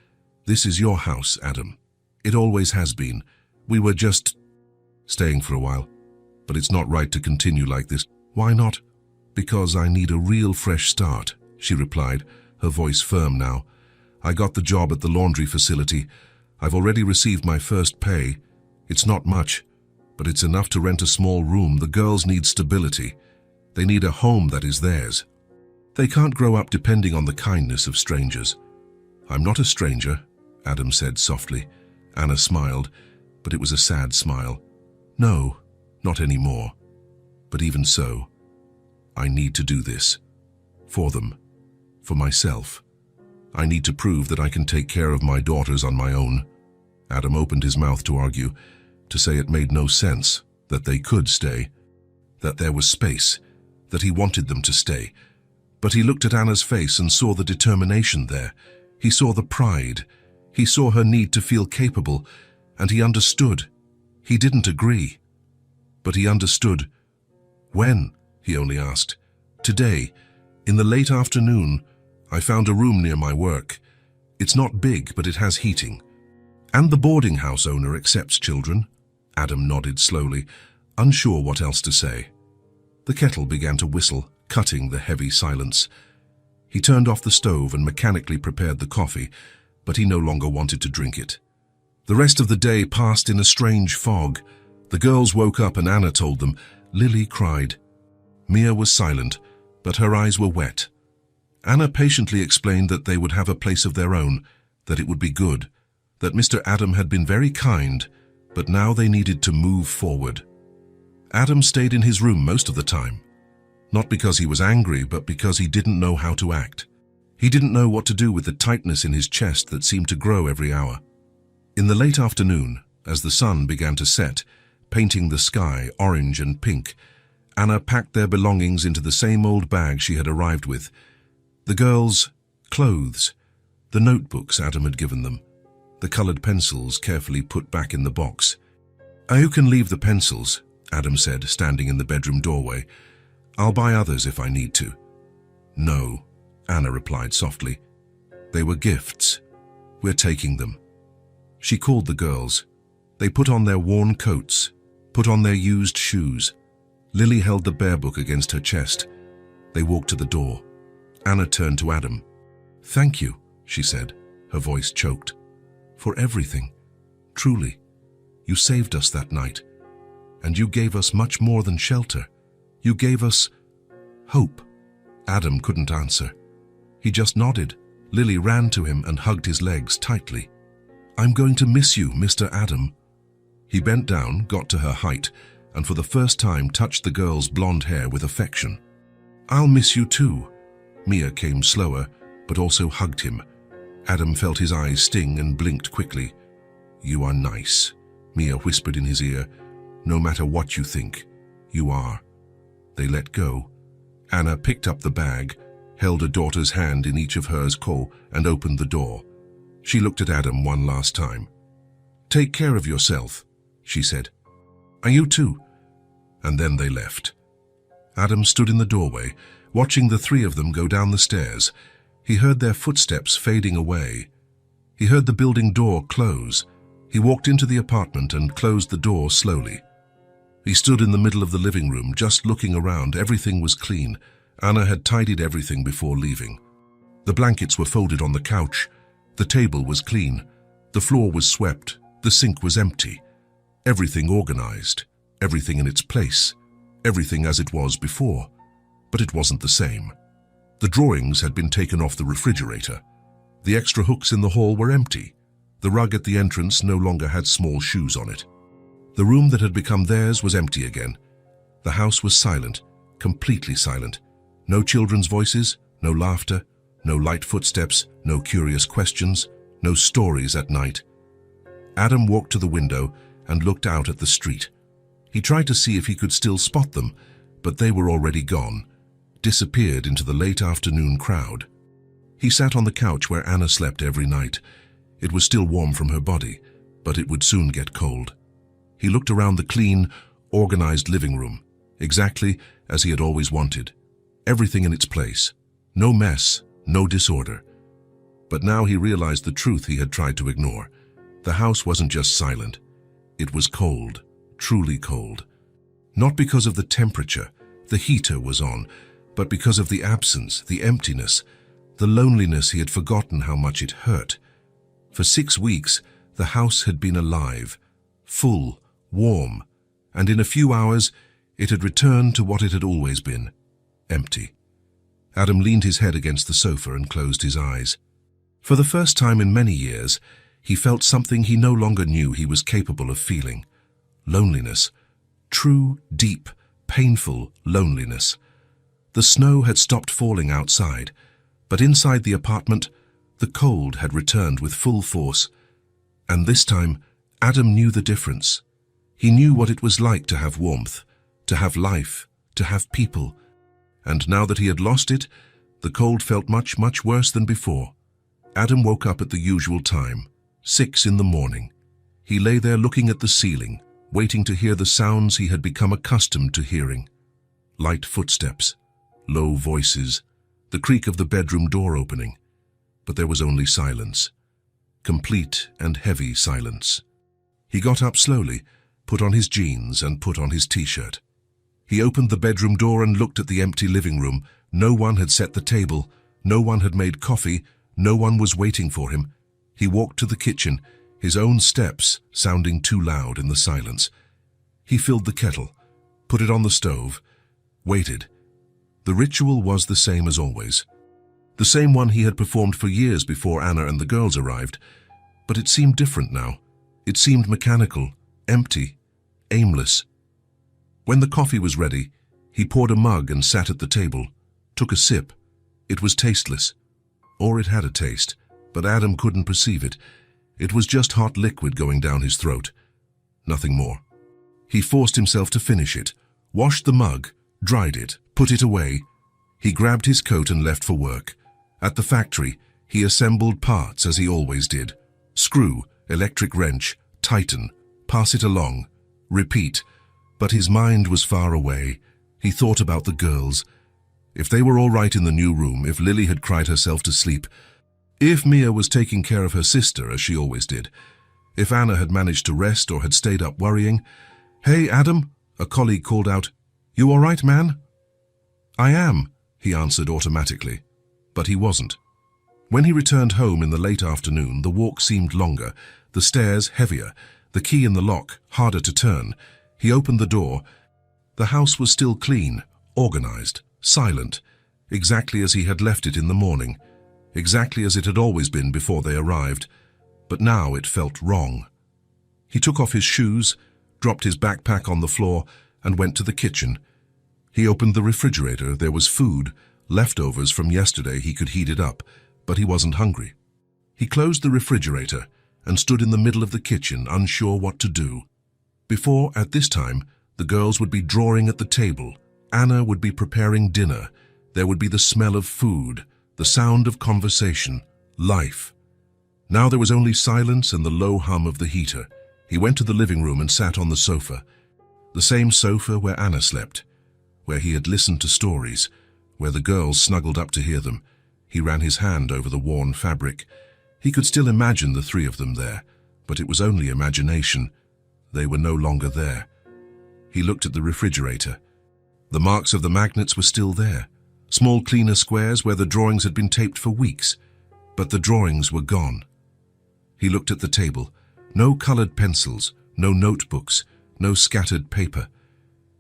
[SPEAKER 1] This is your house, Adam. It always has been. We were just staying for a while. But it's not right to continue like this. Why not? Because I need a real fresh start, she replied, her voice firm now. I got the job at the laundry facility. I've already received my first pay. It's not much, but it's enough to rent a small room. The girls need stability. They need a home that is theirs. They can't grow up depending on the kindness of strangers. I'm not a stranger, Adam said softly. Anna smiled, but it was a sad smile. No, not anymore. But even so, I need to do this. For them. For myself. I need to prove that I can take care of my daughters on my own. Adam opened his mouth to argue, to say it made no sense, that they could stay, that there was space, that he wanted them to stay. But he looked at Anna's face and saw the determination there. He saw the pride. He saw her need to feel capable, and he understood. He didn't agree. But he understood. When? He only asked. Today, in the late afternoon, I found a room near my work. It's not big, but it has heating. And the boarding house owner accepts children. Adam nodded slowly, unsure what else to say. The kettle began to whistle, cutting the heavy silence. He turned off the stove and mechanically prepared the coffee, but he no longer wanted to drink it. The rest of the day passed in a strange fog. The girls woke up and Anna told them. Lily cried. Mia was silent, but her eyes were wet. Anna patiently explained that they would have a place of their own, that it would be good, that Mr. Adam had been very kind, but now they needed to move forward. Adam stayed in his room most of the time. Not because he was angry, but because he didn't know how to act. He didn't know what to do with the tightness in his chest that seemed to grow every hour. In the late afternoon, as the sun began to set, painting the sky orange and pink, Anna packed their belongings into the same old bag she had arrived with. The girls' clothes, the notebooks Adam had given them, the colored pencils carefully put back in the box. You can leave the pencils, Adam said, standing in the bedroom doorway. I'll buy others if I need to. No, Anna replied softly. They were gifts. We're taking them. She called the girls. They put on their worn coats, put on their used shoes. Lily held the bear book against her chest. They walked to the door. Anna turned to Adam. Thank you, she said, her voice choked. For everything. Truly. You saved us that night. And you gave us much more than shelter. You gave us hope. Adam couldn't answer. He just nodded. Lily ran to him and hugged his legs tightly. I'm going to miss you, Mr. Adam. He bent down, got to her height, and for the first time touched the girl's blonde hair with affection. I'll miss you too. Mia came slower, but also hugged him. Adam felt his eyes sting and blinked quickly. You are nice, Mia whispered in his ear. No matter what you think, you are. They let go. Anna picked up the bag, held her daughter's hand in each of hers, and opened the door. She looked at Adam one last time. Take care of yourself, she said. Are you too? And then they left. Adam stood in the doorway, watching the three of them go down the stairs. He heard their footsteps fading away. He heard the building door close. He walked into the apartment and closed the door slowly. He stood in the middle of the living room, just looking around. Everything was clean. Anna had tidied everything before leaving. The blankets were folded on the couch. The table was clean. The floor was swept. The sink was empty. Everything organized. Everything in its place. Everything as it was before. But it wasn't the same. The drawings had been taken off the refrigerator. The extra hooks in the hall were empty. The rug at the entrance no longer had small shoes on it. The room that had become theirs was empty again. The house was silent, completely silent. No children's voices, no laughter, no light footsteps, no curious questions, no stories at night. Adam walked to the window and looked out at the street. He tried to see if he could still spot them, but they were already gone, disappeared into the late afternoon crowd. He sat on the couch where Anna slept every night. It was still warm from her body, but it would soon get cold. He looked around the clean, organized living room, exactly as he had always wanted. Everything in its place. No mess, no disorder. But now he realized the truth he had tried to ignore. The house wasn't just silent. It was cold, truly cold. Not because of the temperature, the heater was on, but because of the absence, the emptiness, the loneliness. He had forgotten how much it hurt. For 6 weeks, the house had been alive, full, warm, and in a few hours, it had returned to what it had always been, empty. Adam leaned his head against the sofa and closed his eyes. For the first time in many years, he felt something he no longer knew he was capable of feeling. Loneliness. True, deep, painful loneliness. The snow had stopped falling outside, but inside the apartment, the cold had returned with full force. And this time, Adam knew the difference. He knew what it was like to have warmth, to have life, to have people. And now that he had lost it, the cold felt much, much worse than before. Adam woke up at the usual time, 6 in the morning. He lay there looking at the ceiling, waiting to hear the sounds he had become accustomed to hearing. Light footsteps, low voices, the creak of the bedroom door opening. But there was only silence. Complete and heavy silence. He got up slowly, put on his jeans and put on his t-shirt. He opened the bedroom door and looked at the empty living room. No one had set the table, no one had made coffee, no one was waiting for him. He walked to the kitchen, his own steps sounding too loud in the silence. He filled the kettle, put it on the stove, waited. The ritual was the same as always. The same one he had performed for years before Anna and the girls arrived, but it seemed different now. It seemed mechanical, empty, aimless. When the coffee was ready, he poured a mug and sat at the table, took a sip. It was tasteless. Or it had a taste, but Adam couldn't perceive it. It was just hot liquid going down his throat. Nothing more. He forced himself to finish it, washed the mug, dried it, put it away. He grabbed his coat and left for work. At the factory, he assembled parts as he always did. Screw, electric wrench, tighten, pass it along, repeat. But his mind was far away. He thought about the girls. If they were all right in the new room, if Lily had cried herself to sleep, if Mia was taking care of her sister as she always did, if Anna had managed to rest or had stayed up worrying. "Hey, Adam," a colleague called out. "You all right, man?" "I am," he answered automatically. But he wasn't. When he returned home in the late afternoon, the walk seemed longer, the stairs heavier, the key in the lock harder to turn. He opened the door. The house was still clean, organized, silent, exactly as he had left it in the morning, exactly as it had always been before they arrived. But now it felt wrong. He took off his shoes, dropped his backpack on the floor, and went to the kitchen. He opened the refrigerator. There was food, leftovers from yesterday. He could heat it up, but he wasn't hungry. He closed the refrigerator and stood in the middle of the kitchen, unsure what to do. Before, at this time, the girls would be drawing at the table. Anna would be preparing dinner. There would be the smell of food, the sound of conversation, life. Now there was only silence and the low hum of the heater. He went to the living room and sat on the sofa. The same sofa where Anna slept, where he had listened to stories, where the girls snuggled up to hear them. He ran his hand over the worn fabric. He could still imagine the three of them there, but it was only imagination. They were no longer there. He looked at the refrigerator. The marks of the magnets were still there, small cleaner squares where the drawings had been taped for weeks, but the drawings were gone. He looked at the table. No colored pencils, no notebooks, no scattered paper.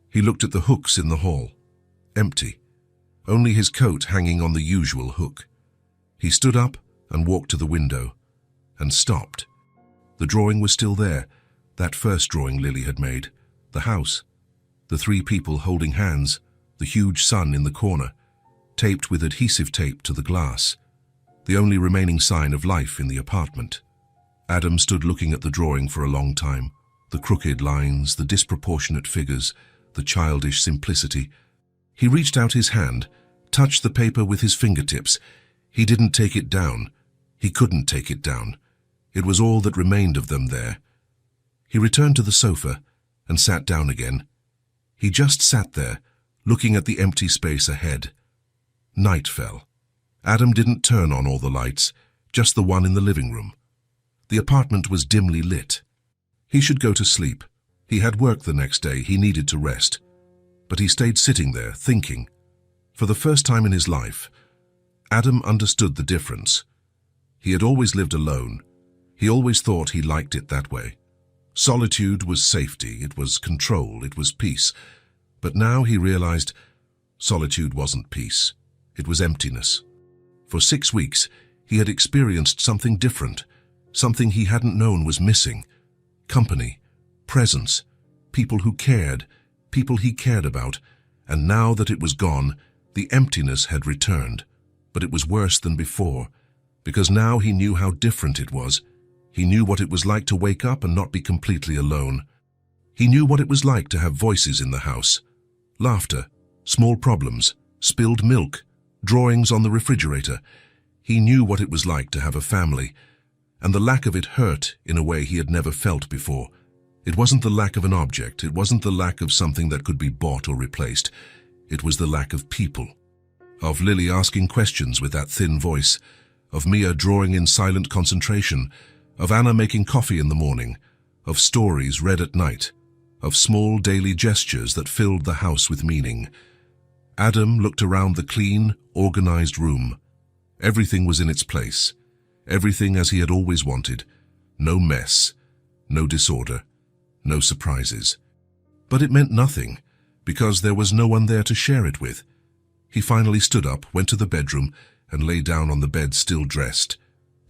[SPEAKER 1] He looked at the hooks in the hall. Empty. Only his coat hanging on the usual hook. He stood up and walked to the window, and stopped. The drawing was still there, that first drawing Lily had made. The house, the three people holding hands, the huge sun in the corner, taped with adhesive tape to the glass, the only remaining sign of life in the apartment. Adam stood looking at the drawing for a long time, the crooked lines, the disproportionate figures, the childish simplicity. He reached out his hand, touched the paper with his fingertips. He didn't take it down. He couldn't take it down. It was all that remained of them there. He returned to the sofa and sat down again. He just sat there, looking at the empty space ahead. Night fell. Adam didn't turn on all the lights, just the one in the living room. The apartment was dimly lit. He should go to sleep. He had work the next day, he needed to rest. But he stayed sitting there, thinking. For the first time in his life, Adam understood the difference. He had always lived alone. He always thought he liked it that way. Solitude was safety, it was control, it was peace. But now he realized solitude wasn't peace. It was emptiness. For 6 weeks, he had experienced something different, something he hadn't known was missing. Company, presence, people who cared, people he cared about, and now that it was gone, the emptiness had returned. But it was worse than before, because now he knew how different it was. He knew what it was like to wake up and not be completely alone. He knew what it was like to have voices in the house. Laughter, small problems, spilled milk, drawings on the refrigerator. He knew what it was like to have a family, and the lack of it hurt in a way he had never felt before. It wasn't the lack of an object, it wasn't the lack of something that could be bought or replaced. It was the lack of people. Of Lily asking questions with that thin voice, of Mia drawing in silent concentration, of Anna making coffee in the morning, of stories read at night, of small daily gestures that filled the house with meaning. Adam looked around the clean, organized room. Everything was in its place, everything as he had always wanted. No mess, no disorder, no surprises. But it meant nothing, because there was no one there to share it with. He finally stood up, went to the bedroom, and lay down on the bed still dressed.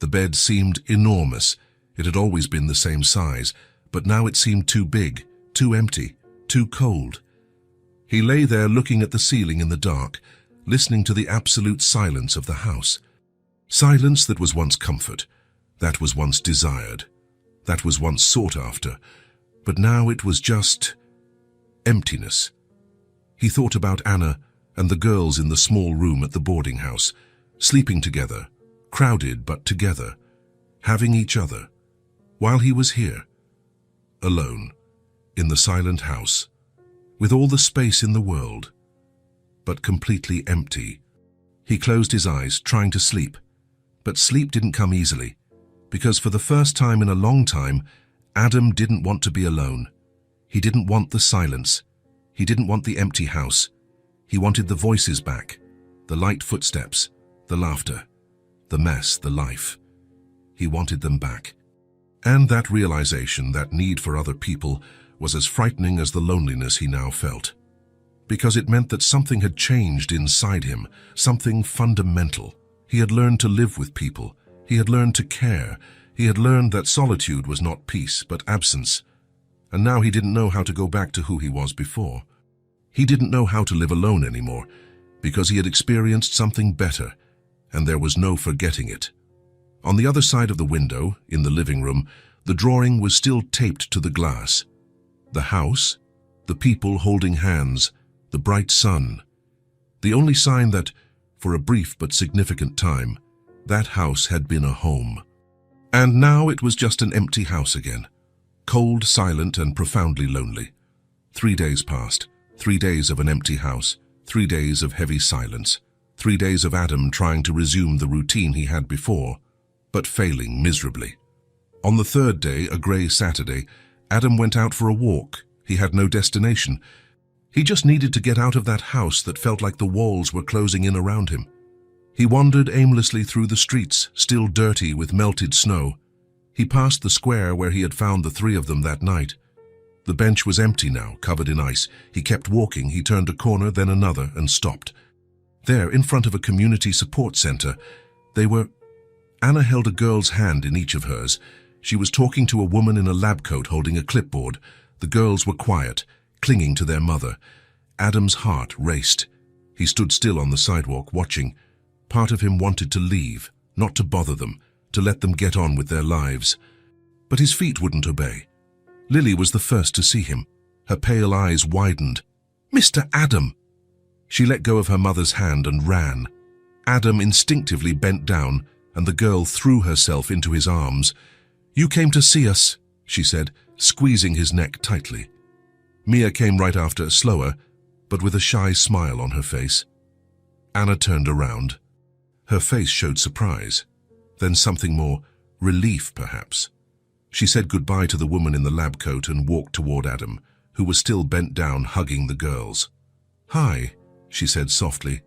[SPEAKER 1] The bed seemed enormous. It had always been the same size, but now it seemed too big, too empty, too cold. He lay there looking at the ceiling in the dark, listening to the absolute silence of the house. Silence that was once comfort, that was once desired, that was once sought after, but now it was just emptiness. He thought about Anna and the girls in the small room at the boarding house, sleeping together, crowded but together, having each other, while he was here, alone, in the silent house, with all the space in the world, but completely empty. He closed his eyes, trying to sleep, but sleep didn't come easily, because for the first time in a long time, Adam didn't want to be alone. He didn't want the silence. He didn't want the empty house. He wanted the voices back, the light footsteps, the laughter, the mess, the life. He wanted them back. And that realization, that need for other people, was as frightening as the loneliness he now felt. Because it meant that something had changed inside him, something fundamental. He had learned to live with people. He had learned to care. He had learned that solitude was not peace, but absence. And now he didn't know how to go back to who he was before. He didn't know how to live alone anymore, because he had experienced something better, and there was no forgetting it. On the other side of the window, in the living room, the drawing was still taped to the glass. The house, the people holding hands, the bright sun. The only sign that, for a brief but significant time, that house had been a home. And now it was just an empty house again, cold, silent, and profoundly lonely. 3 days passed, 3 days of an empty house, 3 days of heavy silence, 3 days of Adam trying to resume the routine he had before, but failing miserably. On the 3rd day, a grey Saturday, Adam went out for a walk. He had no destination. He just needed to get out of that house that felt like the walls were closing in around him. He wandered aimlessly through the streets, still dirty with melted snow. He passed the square where he had found the 3 of them that night. The bench was empty now, covered in ice. He kept walking. He turned a corner, then another, and stopped. There, in front of a community support center, they were... Anna held a girl's hand in each of hers. She was talking to a woman in a lab coat holding a clipboard. The girls were quiet, clinging to their mother. Adam's heart raced. He stood still on the sidewalk, watching. Part of him wanted to leave, not to bother them, to let them get on with their lives. But his feet wouldn't obey. Lily was the first to see him. Her pale eyes widened. "Mr. Adam!" She let go of her mother's hand and ran. Adam instinctively bent down, and the girl threw herself into his arms. "You came to see us," she said, squeezing his neck tightly. Mia came right after, slower, but with a shy smile on her face. Anna turned around. Her face showed surprise. then something more, relief perhaps. She said goodbye to the woman in the lab coat and walked toward Adam, who was still bent down hugging the girls. "Hi," she said softly.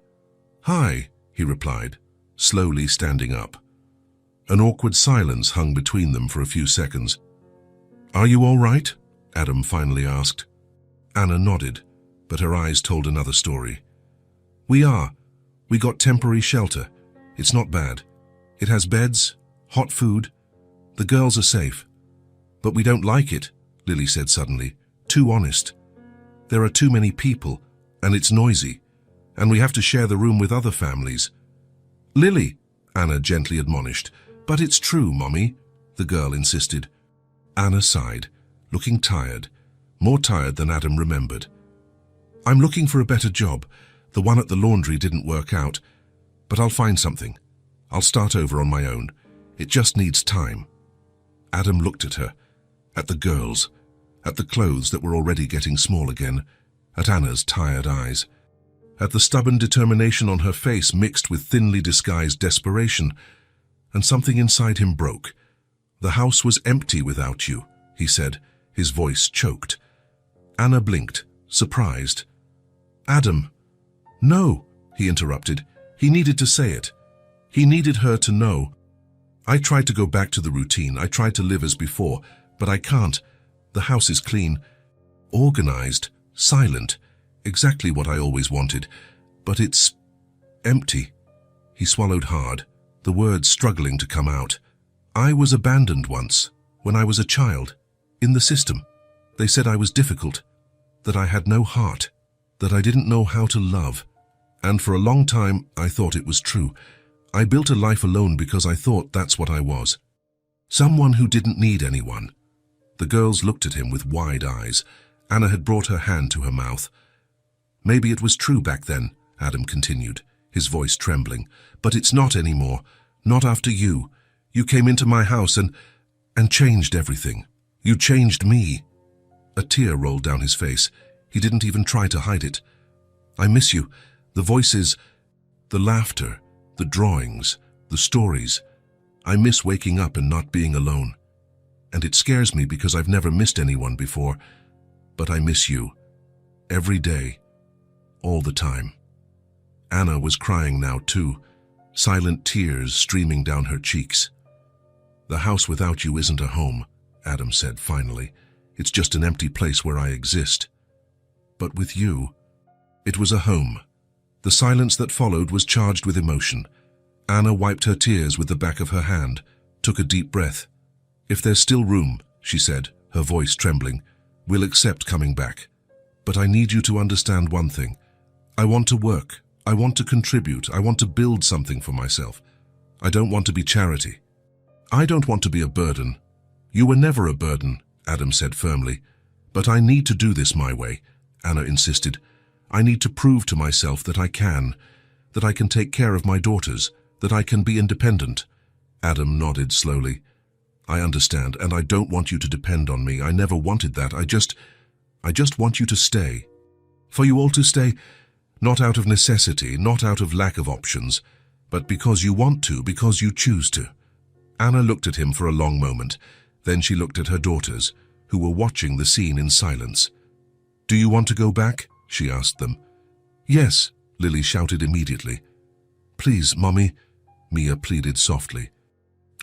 [SPEAKER 1] "Hi," he replied, slowly standing up. An awkward silence hung between them for a few seconds. "Are you all right?" Adam finally asked. Anna nodded, but her eyes told another story. "We are. We got temporary shelter. It's not bad. It has beds, hot food. The girls are safe. But we don't like it," Lily said suddenly. "Too honest. There are too many people, and it's noisy, and we have to share the room with other families." "Lily," Anna gently admonished. "But it's true, Mommy," the girl insisted. Anna sighed, looking tired, more tired than Adam remembered. "I'm looking for a better job. The one at the laundry didn't work out, but I'll find something. I'll start over on my own. It just needs time." Adam looked at her, at the girls, at the clothes that were already getting small again, at Anna's tired eyes, at the stubborn determination on her face mixed with thinly disguised desperation, and something inside him broke. "The house was empty without you," he said, his voice choked. Anna blinked, surprised. "Adam." "No," he interrupted. He needed to say it. He needed her to know. "I tried to go back to the routine. I tried to live as before, but I can't. The house is clean, organized, silent, exactly what I always wanted. But it's empty." He swallowed hard, the words struggling to come out. "I was abandoned once, when I was a child, in the system. They said I was difficult, that I had no heart, that I didn't know how to love. And for a long time, I thought it was true. I built a life alone because I thought that's what I was. Someone who didn't need anyone." The girls looked at him with wide eyes. Anna had brought her hand to her mouth. "Maybe it was true back then," Adam continued, his voice trembling. "But it's not anymore. Not after you. You came into my house and changed everything. You changed me." A tear rolled down his face. He didn't even try to hide it. "I miss you. The voices, the laughter, the drawings, the stories. I miss waking up and not being alone. And it scares me because I've never missed anyone before. But I miss you. Every day. All the time." Anna was crying now too, silent tears streaming down her cheeks. "The house without you isn't a home," Adam said finally. "It's just an empty place where I exist. But with you, it was a home." The silence that followed was charged with emotion. Anna wiped her tears with the back of her hand, took a deep breath. "If there's still room," she said, her voice trembling, "we'll accept coming back. But I need you to understand one thing. I want to work. I want to contribute. I want to build something for myself. I don't want to be charity. I don't want to be a burden." "You were never a burden," Adam said firmly. "But I need to do this my way," Anna insisted. "I need to prove to myself that I can take care of my daughters, that I can be independent." Adam nodded slowly. "I understand, and I don't want you to depend on me. I never wanted that. I just want you to stay. For you all to stay, not out of necessity, not out of lack of options, but because you want to, because you choose to." Anna looked at him for a long moment. Then she looked at her daughters, who were watching the scene in silence. "Do you want to go back?" she asked them. "Yes," Lily shouted immediately. "Please, Mommy," Mia pleaded softly.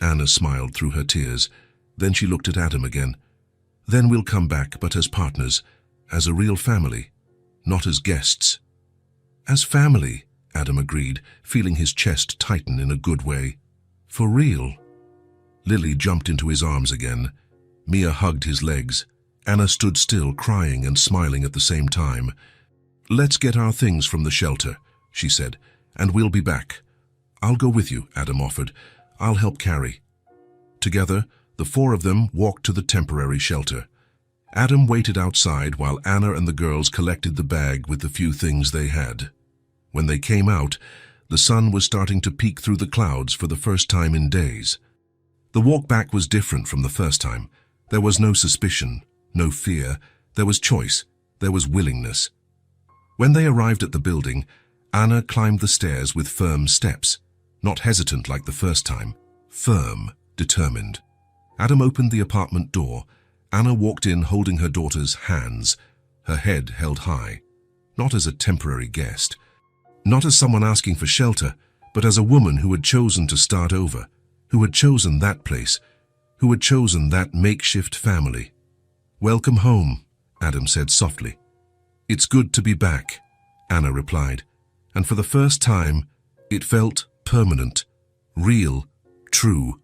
[SPEAKER 1] Anna smiled through her tears. Then she looked at Adam again. "Then we'll come back, but as partners, as a real family, not as guests." "As family," Adam agreed, feeling his chest tighten in a good way. "For real." Lily jumped into his arms again. Mia hugged his legs. Anna stood still, crying and smiling at the same time. "Let's get our things from the shelter," she said, "and we'll be back." "I'll go with you," Adam offered. "I'll help carry." Together, the four of them walked to the temporary shelter. Adam waited outside while Anna and the girls collected the bag with the few things they had. When they came out, the sun was starting to peek through the clouds for the first time in days. The walk back was different from the first time. There was no suspicion, no fear. There was choice. There was willingness. When they arrived at the building, Anna climbed the stairs with firm steps, not hesitant like the first time, firm, determined. Adam opened the apartment door. Anna walked in holding her daughter's hands, her head held high, not as a temporary guest, not as someone asking for shelter, but as a woman who had chosen to start over, who had chosen that place, who had chosen that makeshift family. "Welcome home," Adam said softly. "It's good to be back," Anna replied, and for the first time, it felt permanent, real, true.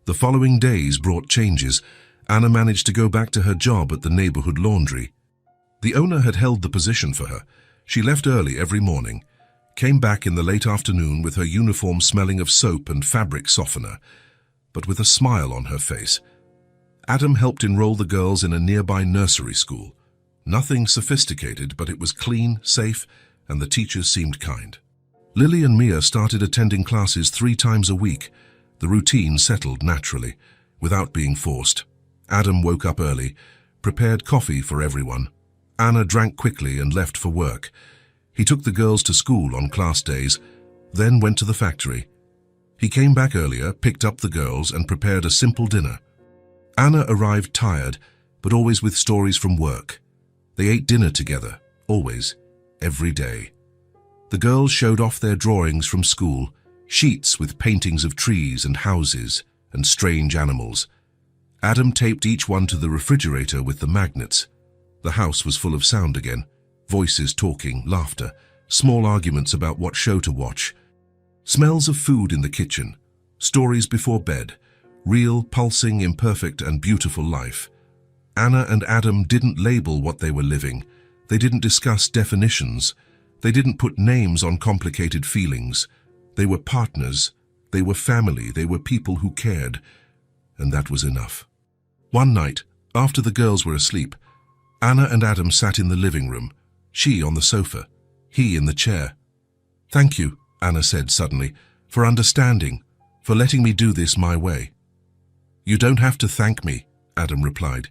[SPEAKER 1] The following days brought changes. Anna managed to go back to her job at the neighborhood laundry. The owner had held the position for her. She left early every morning, came back in the late afternoon with her uniform smelling of soap and fabric softener, but with a smile on her face. Adam helped enroll the girls in a nearby nursery school. Nothing sophisticated, but it was clean, safe, and the teachers seemed kind. Lily and Mia started attending classes 3 times a week. The routine settled naturally, without being forced. Adam woke up early, prepared coffee for everyone. Anna drank quickly and left for work. He took the girls to school on class days, then went to the factory. He came back earlier, picked up the girls, and prepared a simple dinner. Anna arrived tired, but always with stories from work. They ate dinner together, always, every day. The girls showed off their drawings from school, sheets with paintings of trees and houses and strange animals. Adam taped each one to the refrigerator with the magnets. The house was full of sound again, voices talking, laughter, small arguments about what show to watch. Smells of food in the kitchen, stories before bed, real, pulsing, imperfect, and beautiful life. Anna and Adam didn't label what they were living. They didn't discuss definitions. They didn't put names on complicated feelings. They were partners. They were family. They were people who cared. And that was enough. One night, after the girls were asleep, Anna and Adam sat in the living room, she on the sofa, he in the chair. "Thank you," Anna said suddenly, "for understanding, for letting me do this my way." "You don't have to thank me," Adam replied.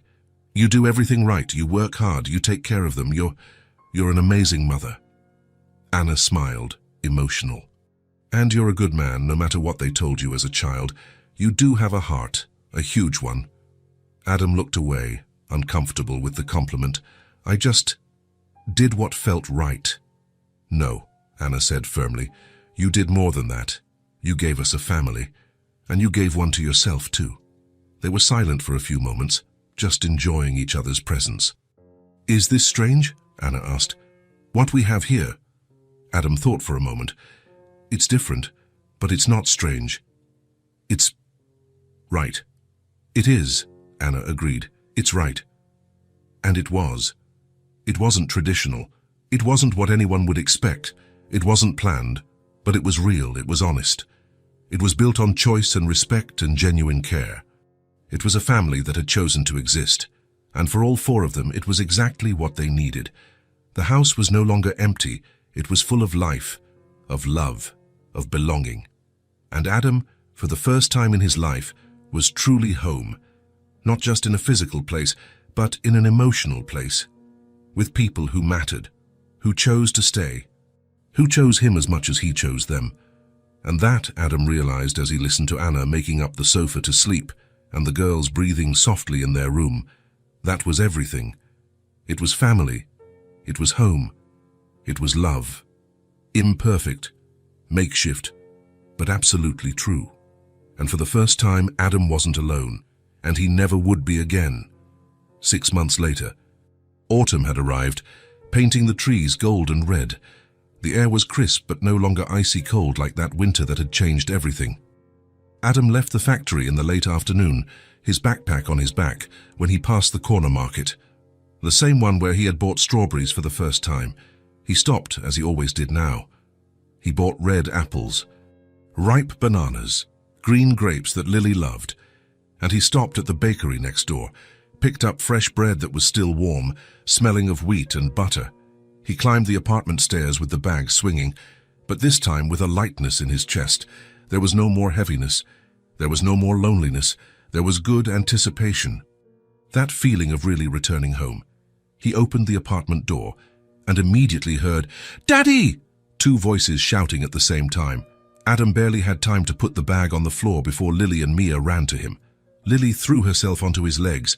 [SPEAKER 1] "You do everything right, you work hard, you take care of them, you're an amazing mother." Anna smiled, emotional. "And you're a good man, no matter what they told you as a child. You do have a heart, a huge one." Adam looked away, uncomfortable with the compliment. "I just did what felt right." "No," Anna said firmly. "You did more than that. You gave us a family, and you gave one to yourself too." They were silent for a few moments, just enjoying each other's presence. "Is this strange?" Anna asked. "What we have here?" Adam thought for a moment. "It's different, but it's not strange. It's right." "It is," Anna agreed. "It's right." And it was. It wasn't traditional. It wasn't what anyone would expect. It wasn't planned, but it was real, it was honest. It was built on choice and respect and genuine care. It was a family that had chosen to exist, and for all 4 of them, it was exactly what they needed. The house was no longer empty. It was full of life, of love, of belonging. And Adam, for the first time in his life, was truly home. Not just in a physical place, but in an emotional place, with people who mattered, who chose to stay, who chose him as much as he chose them. And that, Adam realized as he listened to Anna making up the sofa to sleep and the girls breathing softly in their room, that was everything. It was family. It was home. It was love. Imperfect, makeshift, but absolutely true. And for the first time, Adam wasn't alone. And he never would be again. 6 months later, autumn had arrived, painting the trees gold and red. The air was crisp but no longer icy cold like that winter that had changed everything. Adam left the factory in the late afternoon, his backpack on his back, when he passed the corner market. The same one where he had bought strawberries for the first time. He stopped, as he always did now. He bought red apples, ripe bananas, green grapes that Lily loved, and he stopped at the bakery next door, picked up fresh bread that was still warm, smelling of wheat and butter. He climbed the apartment stairs with the bag swinging, but this time with a lightness in his chest. There was no more heaviness. There was no more loneliness. There was good anticipation. That feeling of really returning home. He opened the apartment door and immediately heard, "Daddy!" 2 voices shouting at the same time. Adam barely had time to put the bag on the floor before Lily and Mia ran to him. Lily threw herself onto his legs.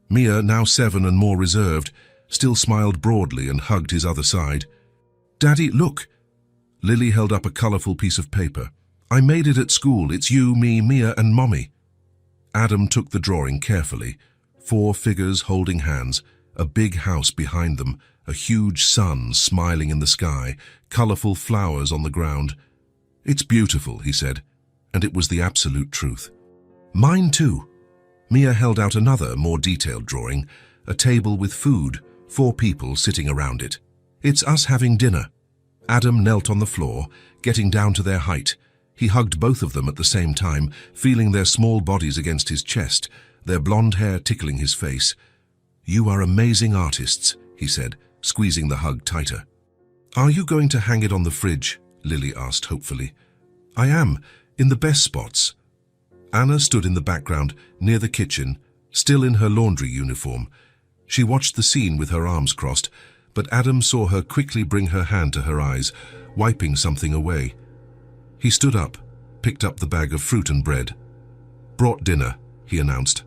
[SPEAKER 1] Mia, now 7 and more reserved, still smiled broadly and hugged his other side. "Daddy, look!" Lily held up a colourful piece of paper. "I made it at school. It's you, me, Mia and Mommy." Adam took the drawing carefully. 4 figures holding hands, a big house behind them, a huge sun smiling in the sky, colourful flowers on the ground. "It's beautiful," he said, and it was the absolute truth. "Mine too." Mia held out another, more detailed drawing, a table with food, 4 people sitting around it. "It's us having dinner." Adam knelt on the floor, getting down to their height. He hugged both of them at the same time, feeling their small bodies against his chest, their blonde hair tickling his face. "You are amazing artists," he said, squeezing the hug tighter. "Are you going to hang it on the fridge?" Lily asked hopefully. "I am, in the best spots." Anna stood in the background, near the kitchen, still in her laundry uniform. She watched the scene with her arms crossed, but Adam saw her quickly bring her hand to her eyes, wiping something away. He stood up, picked up the bag of fruit and bread. "Brought dinner," he announced.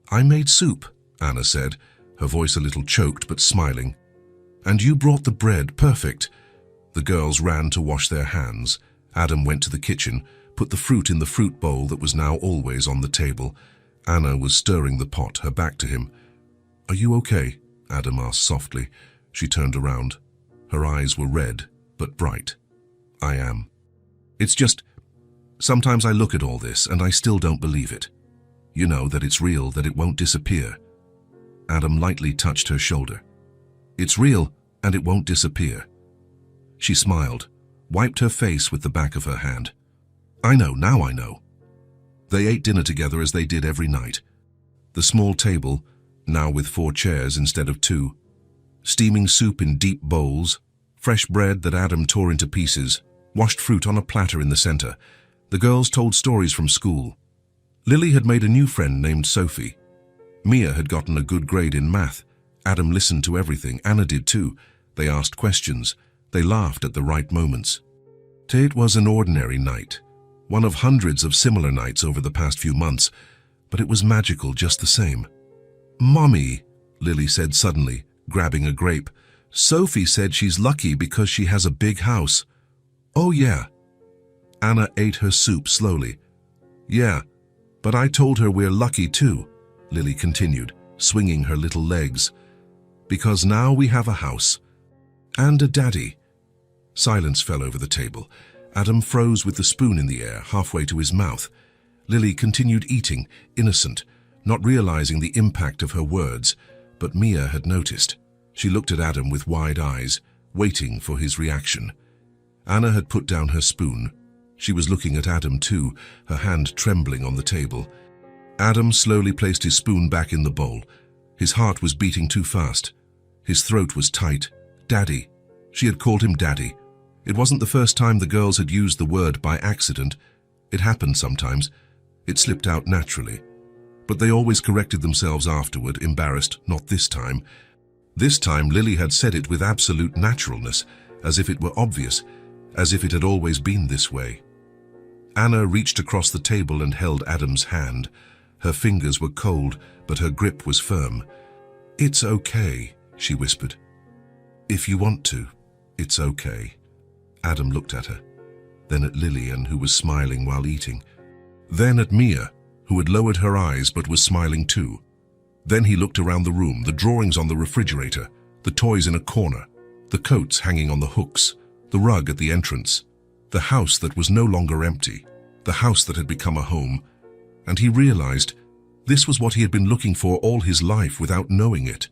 [SPEAKER 1] "I made soup," Anna said, her voice a little choked but smiling. "And you brought the bread, perfect." The girls ran to wash their hands. Adam went to the kitchen, put the fruit in the fruit bowl that was now always on the table. Anna was stirring the pot, her back to him. "Are you okay?" Adam asked softly. She turned around. Her eyes were red, but bright. "I am. It's just, sometimes I look at all this and I still don't believe it. You know, that it's real, that it won't disappear." Adam lightly touched her shoulder. "It's real and it won't disappear." She smiled, wiped her face with the back of her hand. "I know, now I know." They ate dinner together as they did every night. The small table, now with 4 chairs instead of 2. Steaming soup in deep bowls, fresh bread that Adam tore into pieces, washed fruit on a platter in the center. The girls told stories from school. Lily had made a new friend named Sophie. Mia had gotten a good grade in math. Adam listened to everything. Anna did too. They asked questions. They laughed at the right moments. It was an ordinary night, one of hundreds of similar nights over the past few months, but it was magical just the same. "Mommy," Lily said suddenly, grabbing a grape, "Sophie said she's lucky because she has a big house." "Oh yeah." Anna ate her soup slowly. "Yeah, but I told her we're lucky too," Lily continued, swinging her little legs. "Because now we have a house. And a daddy." Silence fell over the table. Adam froze with the spoon in the air, halfway to his mouth. Lily continued eating, innocent, not realizing the impact of her words, but Mia had noticed. She looked at Adam with wide eyes, waiting for his reaction. Anna had put down her spoon. She was looking at Adam too, her hand trembling on the table. Adam slowly placed his spoon back in the bowl. His heart was beating too fast. His throat was tight. Daddy. She had called him Daddy. It wasn't the first time the girls had used the word by accident. It happened sometimes. It slipped out naturally. But they always corrected themselves afterward, embarrassed, not this time. This time Lily had said it with absolute naturalness, as if it were obvious, as if it had always been this way. Anna reached across the table and held Adam's hand. Her fingers were cold, but her grip was firm. "It's okay," she whispered. "If you want to, it's okay." Adam looked at her, then at Lillian, who was smiling while eating, then at Mia, who had lowered her eyes but was smiling too. Then he looked around the room, the drawings on the refrigerator, the toys in a corner, the coats hanging on the hooks, the rug at the entrance, the house that was no longer empty, the house that had become a home, and he realized this was what he had been looking for all his life without knowing it.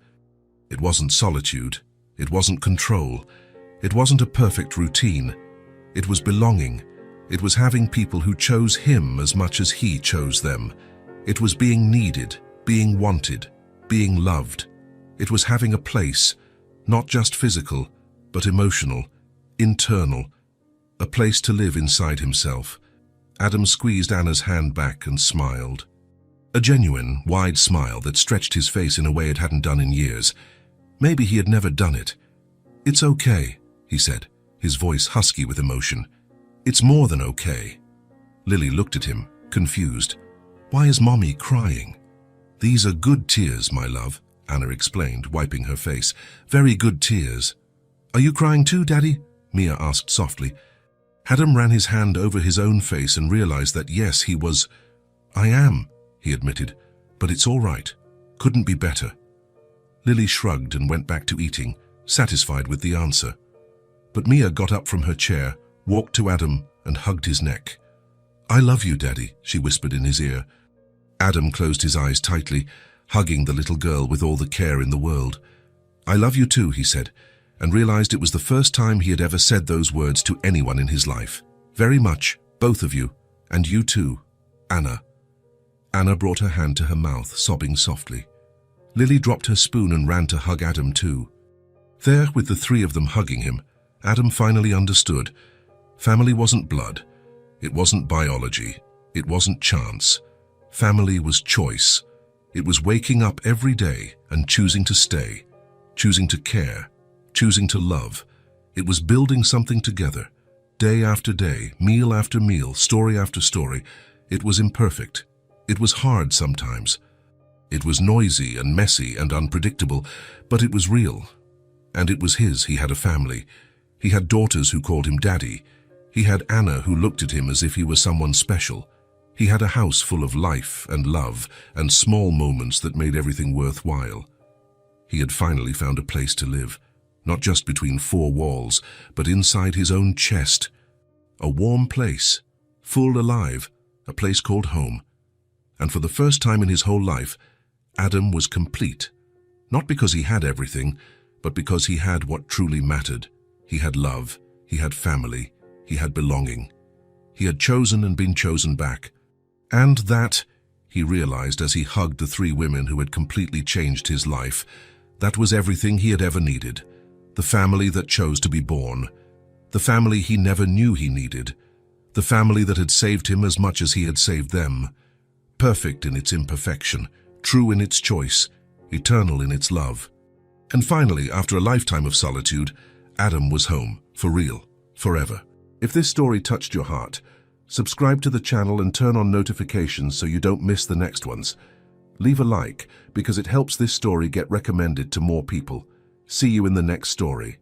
[SPEAKER 1] It wasn't solitude, it wasn't control, it wasn't a perfect routine. It was belonging. It was having people who chose him as much as he chose them. It was being needed, being wanted, being loved. It was having a place, not just physical, but emotional, internal, a place to live inside himself. Adam squeezed Anna's hand back and smiled. A genuine, wide smile that stretched his face in a way it hadn't done in years. Maybe he had never done it. "It's okay," he said, his voice husky with emotion. It's more than okay. Lily looked at him, confused. Why is Mommy crying? These are good tears, my love, Anna explained, wiping her face. Very good tears. Are you crying too, Daddy? Mia asked softly. Adam ran his hand over his own face and realized that yes, he was. I am, he admitted, but it's all right. Couldn't be better. Lily shrugged and went back to eating, satisfied with the answer. But Mia got up from her chair, walked to Adam and hugged his neck. I love you, Daddy, she whispered in his ear. Adam closed his eyes tightly, hugging the little girl with all the care in the world. I love you too, he said, and realized it was the first time he had ever said those words to anyone in his life. Very much, both of you, and you too, Anna. Anna brought her hand to her mouth, sobbing softly. Lily dropped her spoon and ran to hug Adam too. There, with the three of them hugging him, Adam finally understood. Family wasn't blood. It wasn't biology. It wasn't chance. Family was choice. It was waking up every day and choosing to stay, choosing to care, choosing to love. It was building something together, day after day, meal after meal, story after story. It was imperfect. It was hard sometimes. It was noisy and messy and unpredictable, but it was real. And it was his. He had a family. He had daughters who called him Daddy. He had Anna who looked at him as if he were someone special. He had a house full of life and love and small moments that made everything worthwhile. He had finally found a place to live, not just between four walls, but inside his own chest. A warm place, full alive, a place called home. And for the first time in his whole life, Adam was complete. Not because he had everything, but because he had what truly mattered. He had love, he had family, he had belonging. He had chosen and been chosen back. And that, he realized as he hugged the three women who had completely changed his life, that was everything he had ever needed. The family that chose to be born. The family he never knew he needed. The family that had saved him as much as he had saved them. Perfect in its imperfection, true in its choice, eternal in its love. And finally, after a lifetime of solitude, Adam was home, for real, forever. If this story touched your heart, subscribe to the channel and turn on notifications so you don't miss the next ones. Leave a like because it helps this story get recommended to more people. See you in the next story.